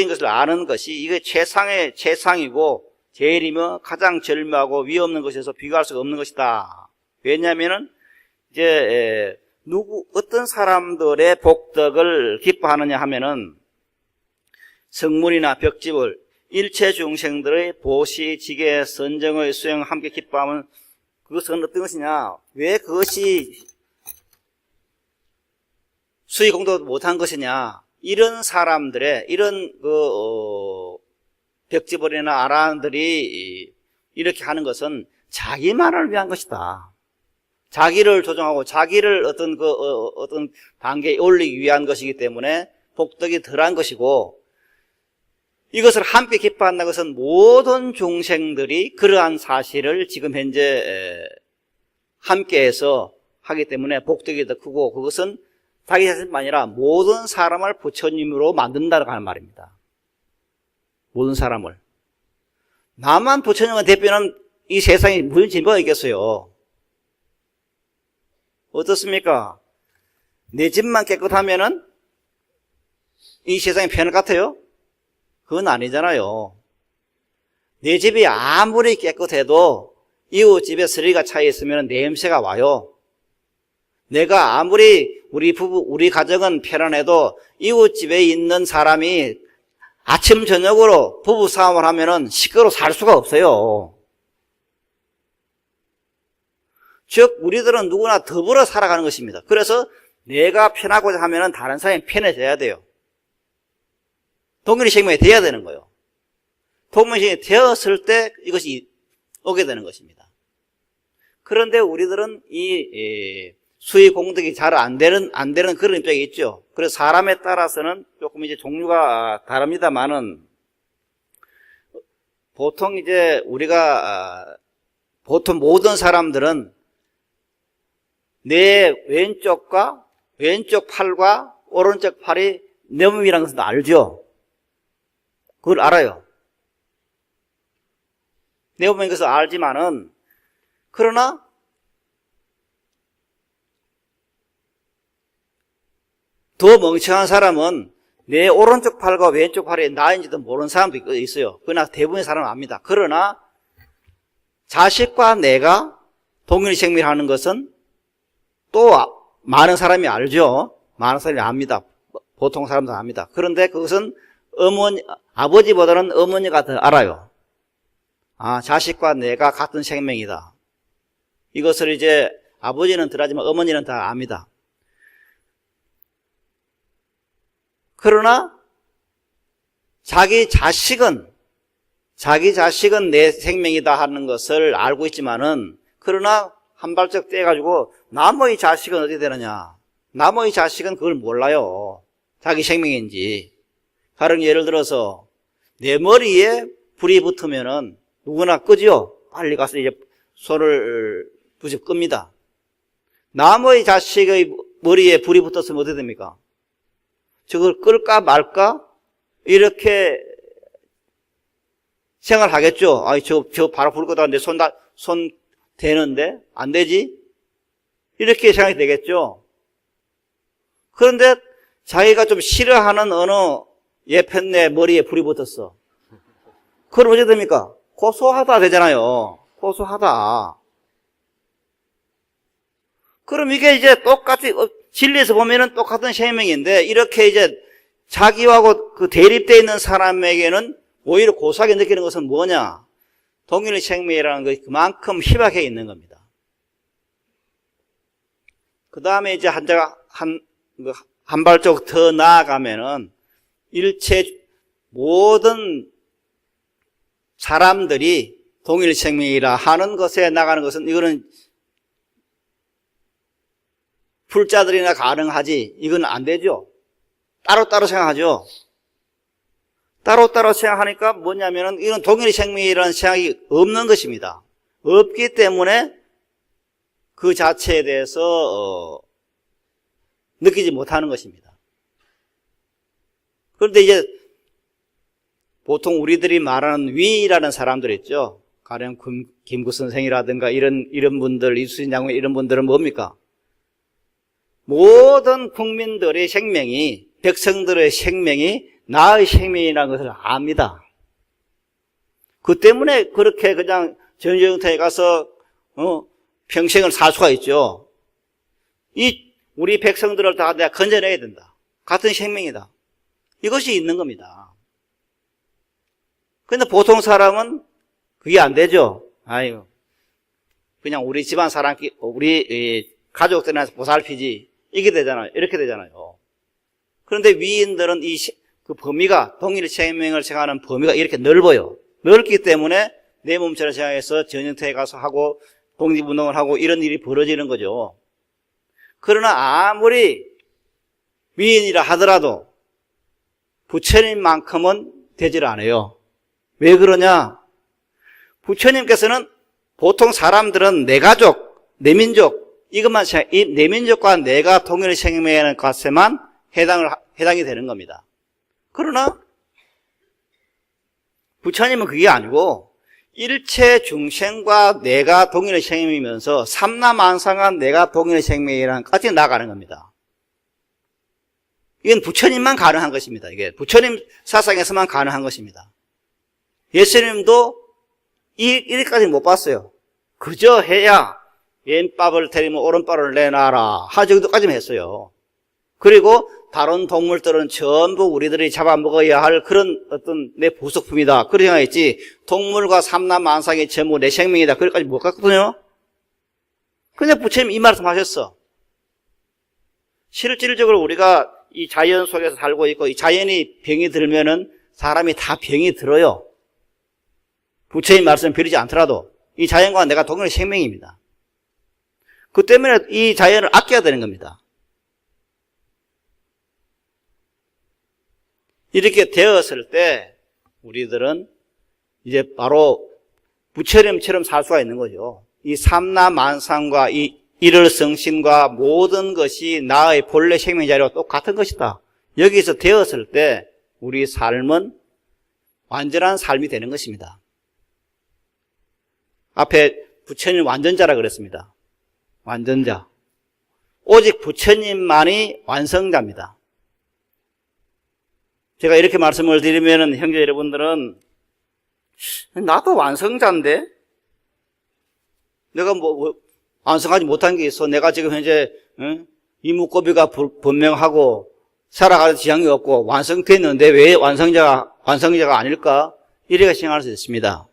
것을 아는 것이 이게 최상의 최상이고 제일이며 가장 절묘하고 위없는 것에서 비교할 수가 없는 것이다. 왜냐하면은 이제 어떤 사람들의 복덕을 기뻐하느냐 하면은 성문이나 벽집을 일체 중생들의 보시, 지계, 선정의 수행 함께 기뻐하면 그것은 어떤 것이냐? 왜 그것이 수의 공도 못한 것이냐? 이런 사람들의 이런 벽지벌이나 아라한들이 이렇게 하는 것은 자기만을 위한 것이다. 자기를 조정하고 자기를 어떤 단계에 올리기 위한 것이기 때문에 복덕이 덜한 것이고, 이것을 함께 기뻐한다는 것은 모든 중생들이 그러한 사실을 지금 현재 함께해서 하기 때문에 복덕이 더 크고, 그것은 자기 자신뿐만 아니라 모든 사람을 부처님으로 만든다고 하는 말입니다. 모든 사람을. 나만 부처님을 대표하는 이 세상에 무슨 진보가 있겠어요? 어떻습니까? 내 집만 깨끗하면은 이 세상이 편할 것 같아요? 그건 아니잖아요. 내 집이 아무리 깨끗해도 이웃 집에 쓰레기가 차 있으면 냄새가 와요. 내가 아무리 우리 가정은 편안해도 이웃 집에 있는 사람이 아침 저녁으로 부부 싸움을 하면은 시끄러워 살 수가 없어요. 즉 우리들은 누구나 더불어 살아가는 것입니다. 그래서 내가 편하고자 하면은 다른 사람이 편해져야 돼요. 동일생명이 돼야 되는 거예요. 동일생명이 되었을 때 이것이 오게 되는 것입니다. 그런데 우리들은 이 수의 공덕이 잘 안 되는 그런 입장이 있죠. 그래서 사람에 따라서는 조금 이제 종류가 다릅니다만은, 보통 이제 우리가 보통 모든 사람들은 내 왼쪽 팔과 오른쪽 팔이 내 몸이라는 것은 알죠. 그걸 알아요. 내 몸인 것을 알지만은, 그러나 더 멍청한 사람은 내 오른쪽 팔과 왼쪽 팔이 나인지도 모르는 사람도 있어요. 그러나 대부분의 사람은 압니다. 그러나 자식과 내가 동일생명이라는 것은 또 많은 사람이 알죠. 많은 사람이 압니다. 보통 사람도 압니다. 그런데 그것은 아버지보다는 어머니가 더 알아요. 아, 자식과 내가 같은 생명이다. 이것을 이제 아버지는 덜 하지만 어머니는 다 압니다. 그러나 자기 자식은 내 생명이다 하는 것을 알고 있지만은, 그러나 한 발짝 떼가지고 나머지 자식은 어떻게 되느냐? 나머지 자식은 그걸 몰라요. 자기 생명인지. 다른 예를 들어서 내 머리에 불이 붙으면은 누구나 끄죠. 빨리 가서 이제 손을 부집 끕니다. 나머지 자식의 머리에 불이 붙었으면 어떻게 됩니까? 저걸 끌까 말까? 이렇게 생각하겠죠. 아이, 저 바로 불 끄다 내 손 대는데? 안 되지? 이렇게 생각이 되겠죠. 그런데 자기가 좀 싫어하는 어느 예편네 머리에 불이 붙었어. 그럼 어떻게 됩니까? 고소하다 되잖아요. 고소하다. 그럼 이게 이제 똑같이 진리에서 보면은 똑같은 생명인데, 이렇게 이제 자기하고 그 대립되어 있는 사람에게는 오히려 고소하게 느끼는 것은 뭐냐? 동일 생명이라는 것이 그만큼 희박해 있는 겁니다. 그 다음에 이제 한 발짝 더 나아가면은 일체 모든 사람들이 동일 생명이라 하는 것에 나가는 것은 이거는 불자들이나 가능하지 이건 안 되죠. 따로따로 생각하죠. 따로따로 생각하니까 뭐냐면은 이건 동일 생명이라는 생각이 없는 것입니다. 없기 때문에 그 자체에 대해서 느끼지 못하는 것입니다. 그런데 이제 보통 우리들이 말하는 위라는 사람들 있죠. 가령 김구 선생이라든가 이런 분들, 이수진 장군 이런 분들은 뭡니까? 모든 국민들의 생명이, 백성들의 생명이 나의 생명이라는 것을 압니다. 그 때문에 그렇게 그냥 전쟁터에 가서 평생을 살 수가 있죠. 우리 백성들을 다 내가 건져내야 된다. 같은 생명이다. 이것이 있는 겁니다. 근데 보통 사람은 그게 안 되죠. 아유, 그냥 우리 집안 사람끼리, 우리 가족들이나 보살피지. 이게 되잖아요. 이렇게 되잖아요. 그런데 위인들은 그 범위가, 동일 생명을 생각하는 범위가 이렇게 넓어요. 넓기 때문에 내 몸처럼 생각해서 전쟁터에 가서 하고 독립운동을 하고 이런 일이 벌어지는 거죠. 그러나 아무리 위인이라 하더라도 부처님만큼은 되질 않아요. 왜 그러냐? 부처님께서는 보통 사람들은 내 가족, 내 민족, 이것만 생각, 내 민족과 내가 동일 생명이라는 것에만 해당이 되는 겁니다. 그러나 부처님은 그게 아니고 일체 중생과 내가 동일의 생명이면서 삼라만상한 내가 동일의 생명이라는 것까지 나아가는 겁니다. 이건 부처님만 가능한 것입니다. 이게 부처님 사상에서만 가능한 것입니다. 예수님도 이렇게까지 못 봤어요. 그저 해야 왼밥을 때리면 오른밥을 내놔라 하 정도까지만 했어요. 그리고 다른 동물들은 전부 우리들이 잡아먹어야 할 그런 어떤 내 부속품이다. 그렇게 생각했지 동물과 삼라만상이 전부 내 생명이다. 그렇게까지 못 갔거든요. 근데 부처님 이 말씀 하셨어. 실질적으로 우리가 이 자연 속에서 살고 있고 이 자연이 병이 들면은 사람이 다 병이 들어요. 부처님 말씀 빌리지 않더라도 이 자연과 내가 동일한 생명입니다. 그 때문에 이 자연을 아껴야 되는 겁니다. 이렇게 되었을 때 우리들은 이제 바로 부처님처럼 살 수가 있는 거죠. 이 삼라만상과 이 일월성신과 모든 것이 나의 본래 생명 자리와 똑같은 것이다. 여기서 되었을 때 우리 삶은 완전한 삶이 되는 것입니다. 앞에 부처님 완전자라 그랬습니다. 완전자. 오직 부처님만이 완성자입니다. 제가 이렇게 말씀을 드리면 형제 여러분들은 나도 완성자인데 내가 뭐 완성하지 못한 게 있어. 내가 지금 현재 이목구비가 분명하고 살아가는 지향이 없고 완성됐는데 왜 완성자가 아닐까? 이렇게 생각할 수 있습니다.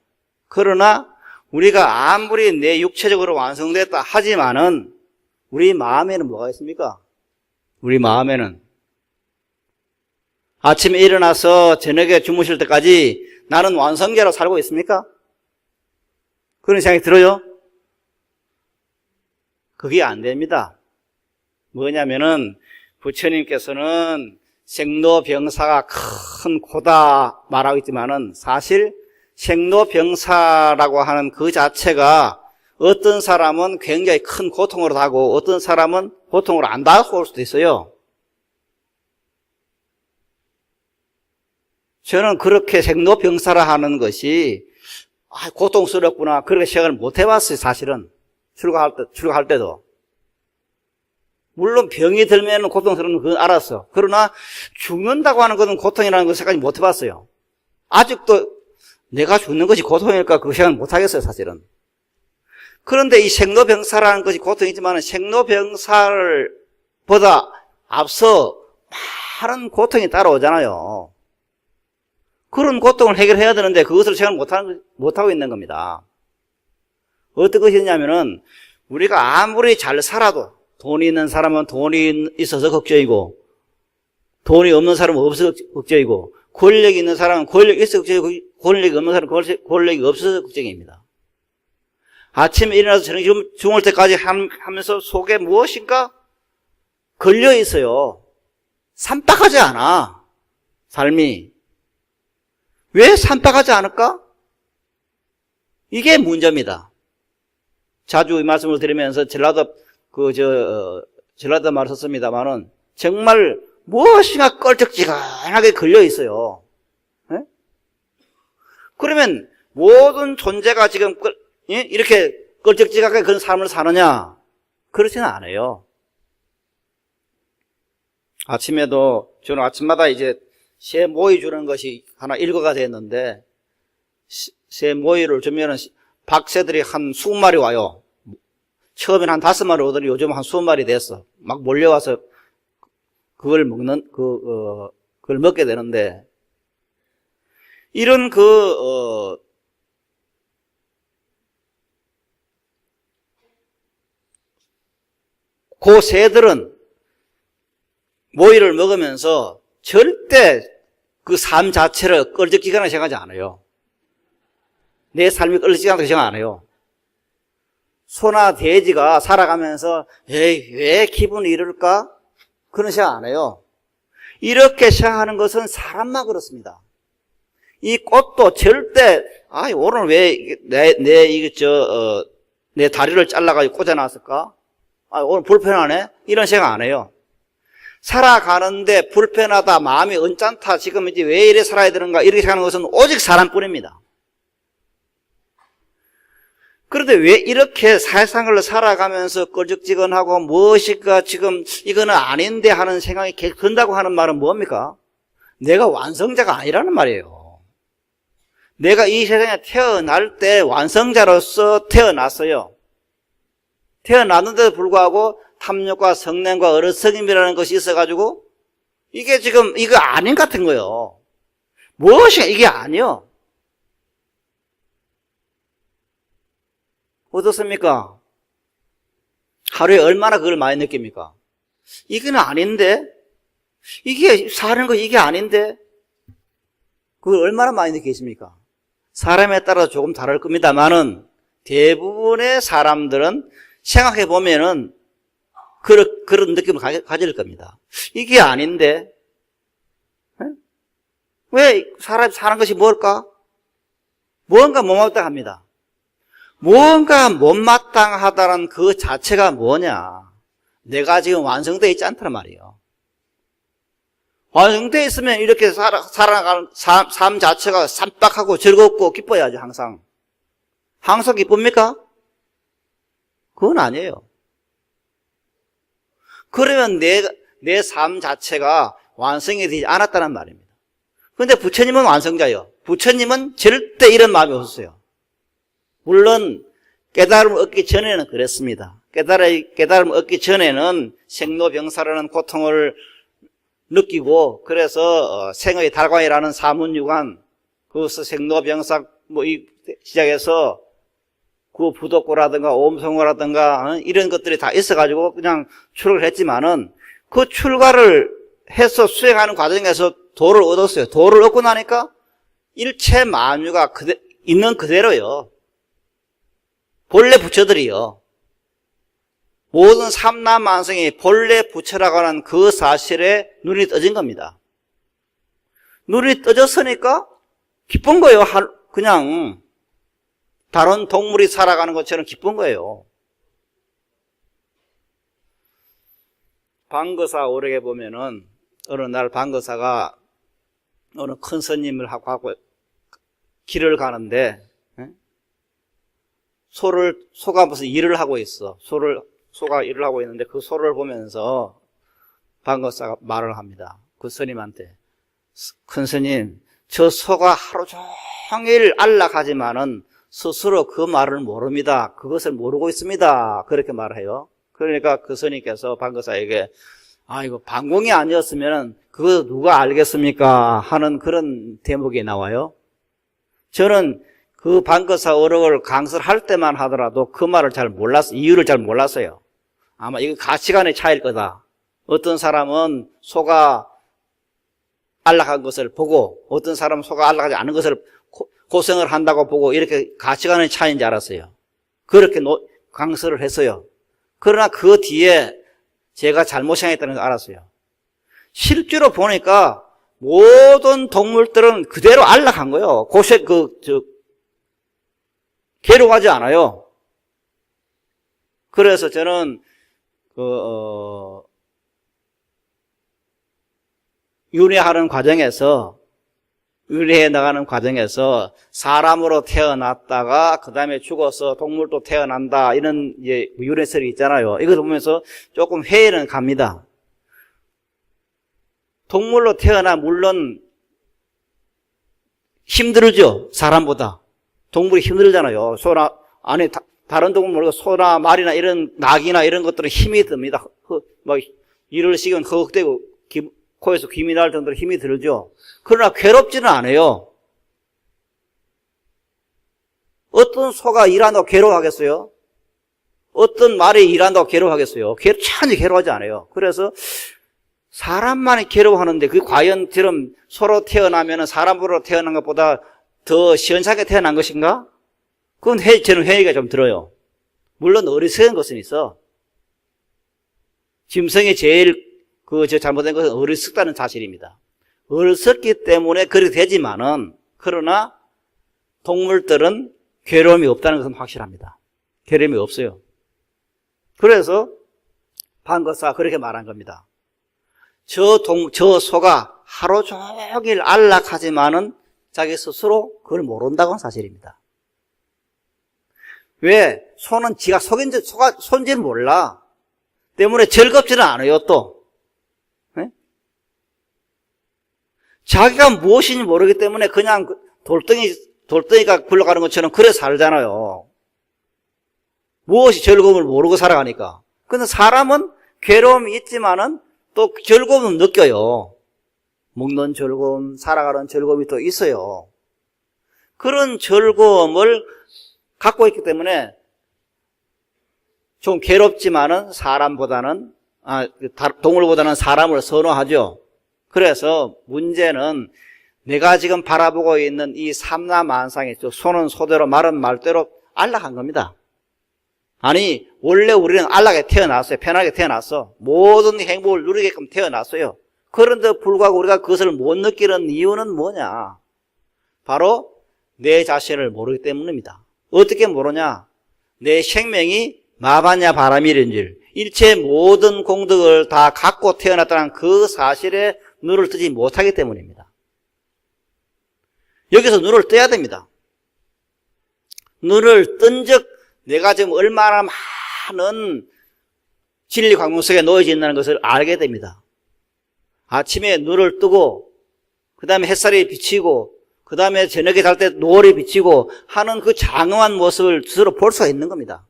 그러나 우리가 아무리 내 육체적으로 완성됐다 하지만은 우리 마음에는 뭐가 있습니까? 우리 마음에는 아침에 일어나서 저녁에 주무실 때까지 나는 완성자로 살고 있습니까? 그런 생각이 들어요? 그게 안 됩니다. 뭐냐면은 부처님께서는 생로병사가 큰 고다 말하고 있지만은 사실 생로병사라고 하는 그 자체가 어떤 사람은 굉장히 큰 고통으로 다가오고 어떤 사람은 고통으로 안 다가올 수도 있어요. 저는 그렇게 생로병사라 하는 것이 고통스럽구나 그렇게 생각을 못 해봤어요. 사실은 출가할 때도. 물론 병이 들면 고통스러운 건 알았어. 그러나 죽는다고 하는 것은 고통이라는 걸 생각하지 못 해봤어요. 아직도 내가 죽는 것이 고통일까 그 생각을 못 하겠어요. 사실은. 그런데 이 생로병사라는 것이 고통이지만 생로병사를 보다 앞서 많은 고통이 따라오잖아요. 그런 고통을 해결해야 되는데 그것을 생각 못하고 있는 겁니다. 어떤 것이냐면은 우리가 아무리 잘 살아도 돈이 있는 사람은 돈이 있어서 걱정이고 돈이 없는 사람은 없어서 걱정이고 권력이 있는 사람은 권력이 있어 걱정이고, 권력이 없는 사람은 권력이 없어서 걱정입니다. 아침에 일어나서 저녁 주무를 때까지 하면서 속에 무엇인가 걸려 있어요. 산박하지 않아, 삶이. 왜 산박하지 않을까? 이게 문제입니다. 자주 이 말씀을 드리면서 전라도 말을 썼습니다만은 정말 무엇인가 껄쩍지근하게 걸려 있어요. 네? 그러면 모든 존재가 지금 이렇게 껄쩍지근하게 그런 삶을 사느냐? 그렇지는 않아요. 아침에도 저는 아침마다 이제 새 모이 주는 것이 하나 일과가 됐는데, 새 모이를 주면은 박새들이 한 20마리 와요. 처음엔 한 5마리 오더니 요즘 한 20마리 됐어. 막 몰려와서 그걸 그걸 먹게 되는데, 이런 그 새들은 모이를 먹으면서 절대 그 삶 자체를 껄쩍지근하게 생각하지 않아요. 내 삶이 껄쩍지근하게 생각 안 해요. 소나 돼지가 살아가면서 에이, 왜 기분이 이럴까? 그런 생각 안 해요. 이렇게 생각하는 것은 사람만 그렇습니다. 이 꽃도 절대 오늘 왜 내 다리를 잘라가지고 꽂아놨을까? 오늘 불편하네? 이런 생각 안 해요. 살아가는데 불편하다, 마음이 언짢다, 지금 이제 왜 이래 살아야 되는가, 이렇게 생각하는 것은 오직 사람뿐입니다. 그런데 왜 이렇게 세상을 살아가면서 껄쩍지근하고 무엇인가 지금 이거는 아닌데 하는 생각이 계속 든다고 하는 말은 뭡니까? 내가 완성자가 아니라는 말이에요. 내가 이 세상에 태어날 때 완성자로서 태어났어요. 태어났는데도 불구하고 탐욕과 성냄과 어리석임이라는 것이 있어가지고 이게 지금 이거 아닌 것 같은 거예요. 무엇이 이게 아니요. 어떻습니까? 하루에 얼마나 그걸 많이 느낍니까? 이건 아닌데? 이게 사는 거 이게 아닌데? 그걸 얼마나 많이 느끼십니까? 사람에 따라 조금 다를 겁니다만은 대부분의 사람들은 생각해 보면은 그런 느낌을 가질 겁니다. 이게 아닌데? 왜 사람이 사는 것이 뭘까? 무언가 못마땅합니다. 무언가 못마땅하다는 그 자체가 뭐냐? 내가 지금 완성되어 있지 않다는 말이에요. 완성되어 있으면 이렇게 살아가는 삶 자체가 쌈박하고 즐겁고 기뻐야지, 항상. 항상 기쁩니까? 그건 아니에요. 그러면 내 삶 자체가 완성이 되지 않았다는 말입니다. 그런데 부처님은 완성자예요. 부처님은 절대 이런 마음이 없었어요. 물론 깨달음을 얻기 전에는 그랬습니다. 깨달음을 얻기 전에는 생로병사라는 고통을 느끼고, 그래서 생의 달관이라는 사문유관, 그것서 생로병사 시작해서 그 부덕고라든가 옴성고라든가 이런 것들이 다 있어가지고 그냥 출가를 했지만은, 그 출가를 해서 수행하는 과정에서 도를 얻었어요. 도를 얻고 나니까 일체 만유가 있는 그대로요. 본래 부처들이요. 모든 삼라만성이 본래 부처라고 하는 그 사실에 눈이 떠진 겁니다. 눈이 떠졌으니까 기쁜 거예요. 그냥 다른 동물이 살아가는 것처럼 기쁜 거예요. 방거사 오래게 보면은 어느 날 방거사가 어느 큰 스님을 하고 길을 가는데 소가 무슨 일을 하고 있어. 소가 일을 하고 있는데 그 소를 보면서 방거사가 말을 합니다. 그 스님한테, 큰 스님, 저 소가 하루 종일 안락하지만은 스스로 그 말을 모릅니다. 그것을 모르고 있습니다. 그렇게 말해요. 그러니까 그 스님께서 방거사에게, 이거 방공이 아니었으면 그거 누가 알겠습니까? 하는 그런 대목이 나와요. 저는 그 방거사 어록을 강설을 할 때만 하더라도 그 말을 잘 몰랐어요. 이유를 잘 몰랐어요. 아마 이거 가치관의 차이일 거다. 어떤 사람은 소가 안락한 것을 보고 어떤 사람은 소가 안락하지 않은 것을 고생을 한다고 보고 이렇게 가치관의 차이인지 알았어요. 그렇게 강설을 했어요. 그러나 그 뒤에 제가 잘못 생각했다는 걸 알았어요. 실제로 보니까 모든 동물들은 그대로 안락한 거예요. 괴로워하지 않아요. 그래서 저는 윤회하는 과정에서, 윤회해 나가는 과정에서 사람으로 태어났다가 그 다음에 죽어서 동물도 태어난다, 이런 이제 윤회설이 있잖아요. 이걸 보면서 조금 회의는 갑니다. 동물로 태어나 물론 힘들죠. 사람보다. 동물이 힘들잖아요. 소나, 아니, 다른 동물 모르고 소나 말이나 이런 낙이나 이런 것들은 힘이 듭니다. 막 이를 식으면 허걱대고 코에서 김이 날 정도로 힘이 들죠. 그러나 괴롭지는 않아요. 어떤 소가 일한다고 괴로워하겠어요? 어떤 말이 일한다고 괴로워하겠어요? 천히 괴로워하지 않아요. 그래서 사람만이 괴로워하는데 그 과연 저런 소로 태어나면 사람으로 태어난 것보다 더 시원찮게 태어난 것인가? 그건 저는 회의가 좀 들어요. 물론 어리석은 것은 있어. 짐승이 제일 잘못된 것은 어리석다는 사실입니다. 어리석기 때문에 그렇게 되지만은, 그러나 동물들은 괴로움이 없다는 것은 확실합니다. 괴로움이 없어요. 그래서 판거사가 그렇게 말한 겁니다. 저 소가 하루 종일 안락하지만은 자기 스스로 그걸 모른다고는 사실입니다. 왜? 소는 지가 소가 손지는 몰라. 때문에 즐겁지는 않아요, 또. 네? 자기가 무엇인지 모르기 때문에 그냥 돌덩이가 굴러가는 것처럼 그래 살잖아요. 무엇이 즐거움을 모르고 살아가니까. 근데 사람은 괴로움이 있지만은 또 즐거움은 느껴요. 먹는 즐거움, 살아가는 즐거움이 또 있어요. 그런 즐거움을 갖고 있기 때문에 좀 괴롭지만은 동물보다는 사람을 선호하죠. 그래서 문제는 내가 지금 바라보고 있는 이 삼라만상이, 소는 소대로 말은 말대로 안락한 겁니다. 아니, 원래 우리는 안락하게 태어났어요. 편하게 태어났어. 모든 행복을 누리게끔 태어났어요. 그런데 불구하고 우리가 그것을 못 느끼는 이유는 뭐냐? 바로 내 자신을 모르기 때문입니다. 어떻게 모르냐? 내 생명이 마바냐 바람이란 줄, 일체 모든 공덕을 다 갖고 태어났다는 그 사실에 눈을 뜨지 못하기 때문입니다. 여기서 눈을 떠야 됩니다. 눈을 뜬 즉 내가 지금 얼마나 많은 진리 광명 속에 놓여져 있다는 것을 알게 됩니다. 아침에 눈을 뜨고 그 다음에 햇살이 비치고 그 다음에 저녁에 잘 때 노을이 비치고 하는 그 장엄한 모습을 스스로 볼 수가 있는 겁니다.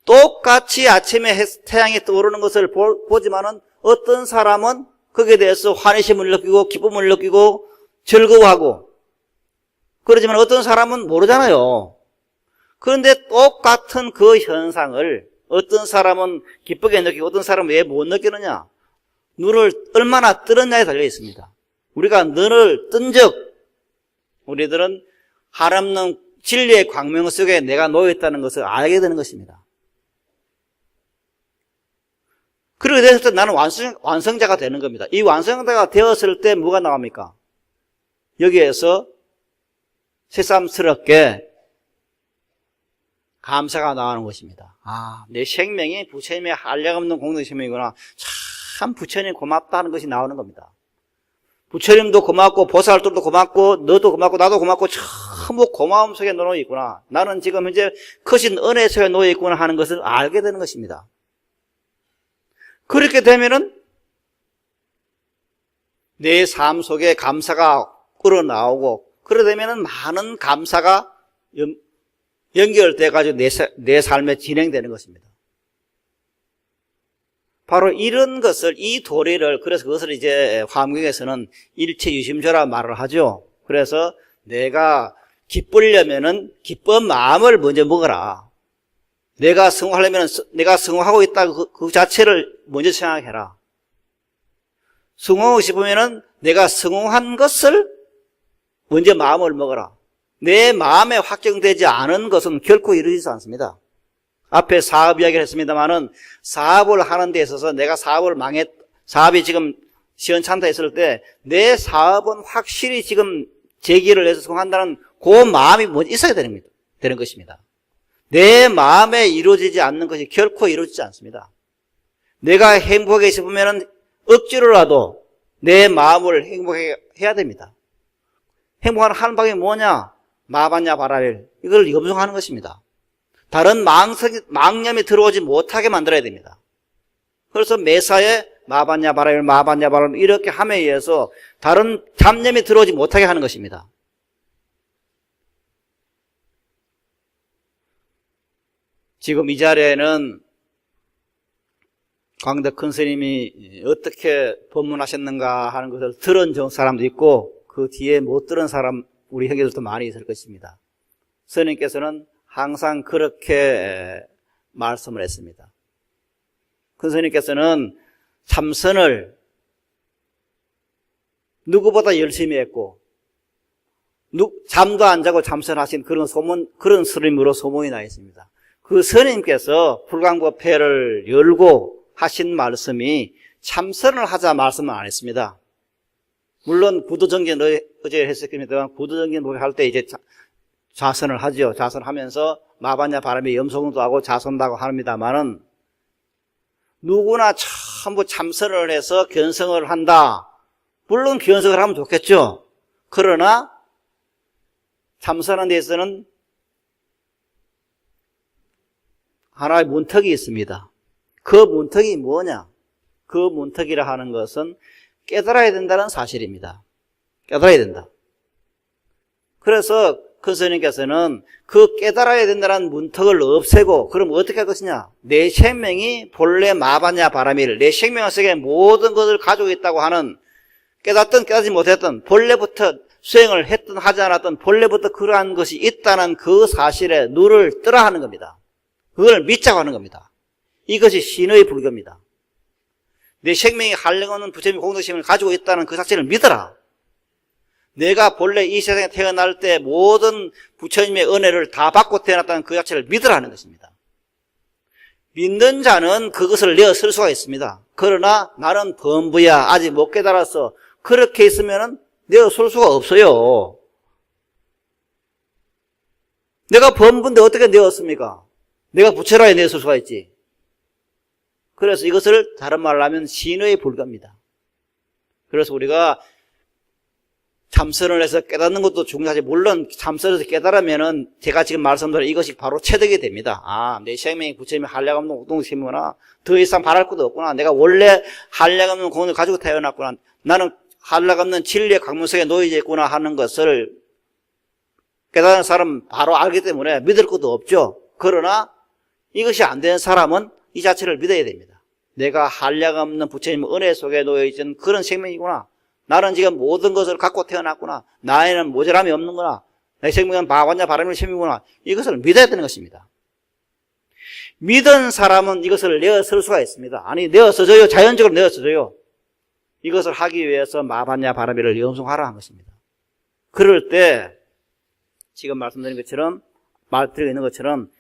똑같이 아침에 태양이 떠오르는 것을 보지만은 어떤 사람은 거기에 대해서 환희심을 느끼고 기쁨을 느끼고 즐거워하고, 그러지만 어떤 사람은 모르잖아요. 그런데 똑같은 그 현상을 어떤 사람은 기쁘게 느끼고 어떤 사람은 왜 못 느끼느냐? 눈을 얼마나 뜨느냐에 달려 있습니다. 우리가 눈을 뜬 즉 우리들은 한없는 진리의 광명 속에 내가 놓여 있다는 것을 알게 되는 것입니다. 그렇게 됐을 때 나는 완성자가 되는 겁니다. 이 완성자가 되었을 때 뭐가 나옵니까? 여기에서 새삼스럽게 감사가 나오는 것입니다. 내 생명이 부처님의 한량없는 공덕생명이구나. 참 부처님 고맙다는 것이 나오는 겁니다. 부처님도 고맙고 보살들도 고맙고 너도 고맙고 나도 고맙고 전부 고마움 속에 놓여 있구나. 나는 지금 현재 크신 은혜 속에 놓여 있구나 하는 것을 알게 되는 것입니다. 그렇게 되면은 내 삶 속에 감사가 끌어나오고, 그러게 되면은 많은 감사가 연결돼가지고 내 삶에 진행되는 것입니다. 바로 이런 것을, 이 도리를, 그래서 그것을 이제 화엄경에서는 일체유심조라 말을 하죠. 그래서 내가 기쁘려면은 기쁜 마음을 먼저 먹어라. 내가 성공하려면 내가 성공하고 있다 그 자체를 먼저 생각해라. 성공하고 싶으면은 내가 성공한 것을 먼저 마음을 먹어라. 내 마음에 확정되지 않은 것은 결코 이루어지지 않습니다. 앞에 사업 이야기를 했습니다만은 사업을 하는 데 있어서 내가 사업이 지금 시원찮다 했을 때 내 사업은 확실히 지금 제기를 해서 성공한다는 그 마음이 먼저 있어야 되는 것입니다. 내 마음에 이루어지지 않는 것이 결코 이루어지지 않습니다. 내가 행복하게 싶으면 억지로라도 내 마음을 행복하게 해야 됩니다. 행복한 한 방이 뭐냐? 마반야 바라밀. 이걸 염송하는 것입니다. 다른 망념이 들어오지 못하게 만들어야 됩니다. 그래서 매사에 마반야 바라밀 이렇게 함에 의해서 다른 잡념이 들어오지 못하게 하는 것입니다. 지금 이 자리에는 광덕 큰 스님이 어떻게 법문하셨는가 하는 것을 들은 사람도 있고 그 뒤에 못 들은 사람 우리 형제들도 많이 있을 것입니다. 스님께서는 항상 그렇게 말씀을 했습니다. 큰 스님께서는 참선을 누구보다 열심히 했고 잠도 안 자고 참선하신 그런 스님으로 소문이 나 있습니다. 그 스님께서 불광법회를 열고 하신 말씀이 참선을 하자 말씀은 안 했습니다. 물론 구두정견 어제 했었습니다만 구두정견 할 때 이제 자선을 하죠. 자선하면서 마반야 바람이 염소공도 하고 자선도 하고 합니다만은 누구나 전부 참선을 해서 견성을 한다. 물론 견성을 하면 좋겠죠. 그러나 참선하는 데 있어서는 하나의 문턱이 있습니다. 그 문턱이 뭐냐? 그 문턱이라 하는 것은 깨달아야 된다는 사실입니다. 깨달아야 된다. 그래서 큰 스님께서는 그 깨달아야 된다는 문턱을 없애고 그럼 어떻게 할 것이냐? 내 생명이 본래 마반야 바라밀, 내 생명 속에 모든 것을 가지고 있다고 하는 깨닫든 깨닫지 못했든 본래부터 수행을 했든 하지 않았든 본래부터 그러한 것이 있다는 그 사실에 눈을 뜨라 하는 겁니다. 그걸 믿자고 하는 겁니다. 이것이 신의 불교입니다. 내 생명이 한량없는 부처님의 공덕심을 가지고 있다는 그 자체를 믿어라. 내가 본래 이 세상에 태어날 때 모든 부처님의 은혜를 다 받고 태어났다는 그 자체를 믿으라는 것입니다. 믿는 자는 그것을 내어설 수가 있습니다. 그러나 나는 범부야 아직 못 깨달아서 그렇게 있으면 내어설 수가 없어요. 내가 범부인데 어떻게 내었습니까? 내가 부처라야 내어설 수가 있지. 그래서 이것을 다른 말로 하면 신의 불가입니다. 그래서 우리가 참선을 해서 깨닫는 것도 중요하지. 물론 참선에서 깨달으면은 제가 지금 말씀드린 이것이 바로 체득이 됩니다. 아, 내 생명이 부처님의 한량없는 공덕심이구나. 더 이상 바랄 것도 없구나. 내가 원래 한량없는 공덕을 가지고 태어났구나. 나는 한량없는 진리의 강문 속에 놓여져 있구나 하는 것을 깨닫는 사람은 바로 알기 때문에 믿을 것도 없죠. 그러나 이것이 안 되는 사람은 이 자체를 믿어야 됩니다. 내가 한량없는 부처님의 은혜 속에 놓여있는 그런 생명이구나. 나는 지금 모든 것을 갖고 태어났구나. 나에는 모자람이 없는구나. 내 생명은 마반야 바람의 생명이구나. 이것을 믿어야 되는 것입니다. 믿은 사람은 이것을 내어설 수가 있습니다. 아니 내어서줘요. 자연적으로 내어서줘요. 이것을 하기 위해서 마반야 바람을 염송하라 한 것입니다. 그럴 때 지금 말씀드린 것처럼 말드리고 있는 것처럼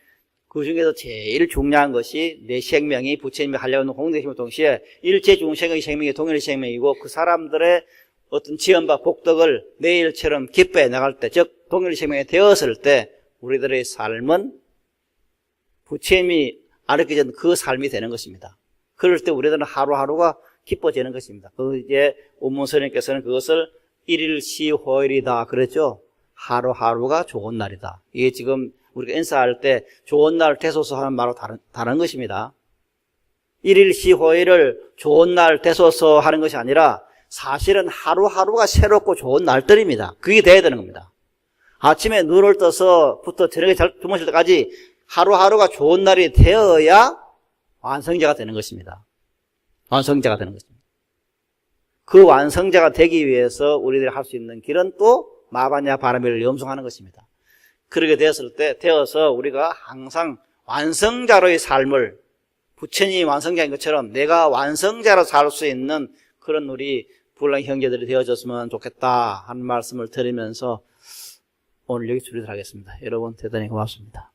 그 중에서 제일 중요한 것이 내 생명이 부처님이 하려고 하는 공덕심과 동시에 일체 중생의 생명이 동일의 생명이고 그 사람들의 어떤 지연과 복덕을 내일처럼 기뻐해 나갈 때, 즉 동일의 생명이 되었을 때 우리들의 삶은 부처님이 가르쳐준 그 삶이 되는 것입니다. 그럴 때 우리들은 하루하루가 기뻐지는 것입니다. 이제 온문스님께서는 그것을 일일시호일이다 그랬죠. 하루하루가 좋은 날이다. 이게 지금 우리가 인사할 때 좋은 날 되소서 하는 말로 다른 것입니다. 일일시호일을 좋은 날 되소서 하는 것이 아니라 사실은 하루하루가 새롭고 좋은 날들입니다. 그게 돼야 되는 겁니다. 아침에 눈을 떠서부터 저녁에 주무실 때까지 하루하루가 좋은 날이 되어야 완성자가 되는 것입니다. 완성자가 되는 것입니다. 그 완성자가 되기 위해서 우리들이 할 수 있는 길은 또 마반야 바라밀을 염송하는 것입니다. 그렇게 되어서 우리가 항상 완성자로의 삶을 부처님이 완성자인 것처럼 내가 완성자로 살 수 있는 그런 우리 불량 형제들이 되어줬으면 좋겠다 하는 말씀을 드리면서 오늘 여기 줄이도록 하겠습니다. 여러분 대단히 고맙습니다.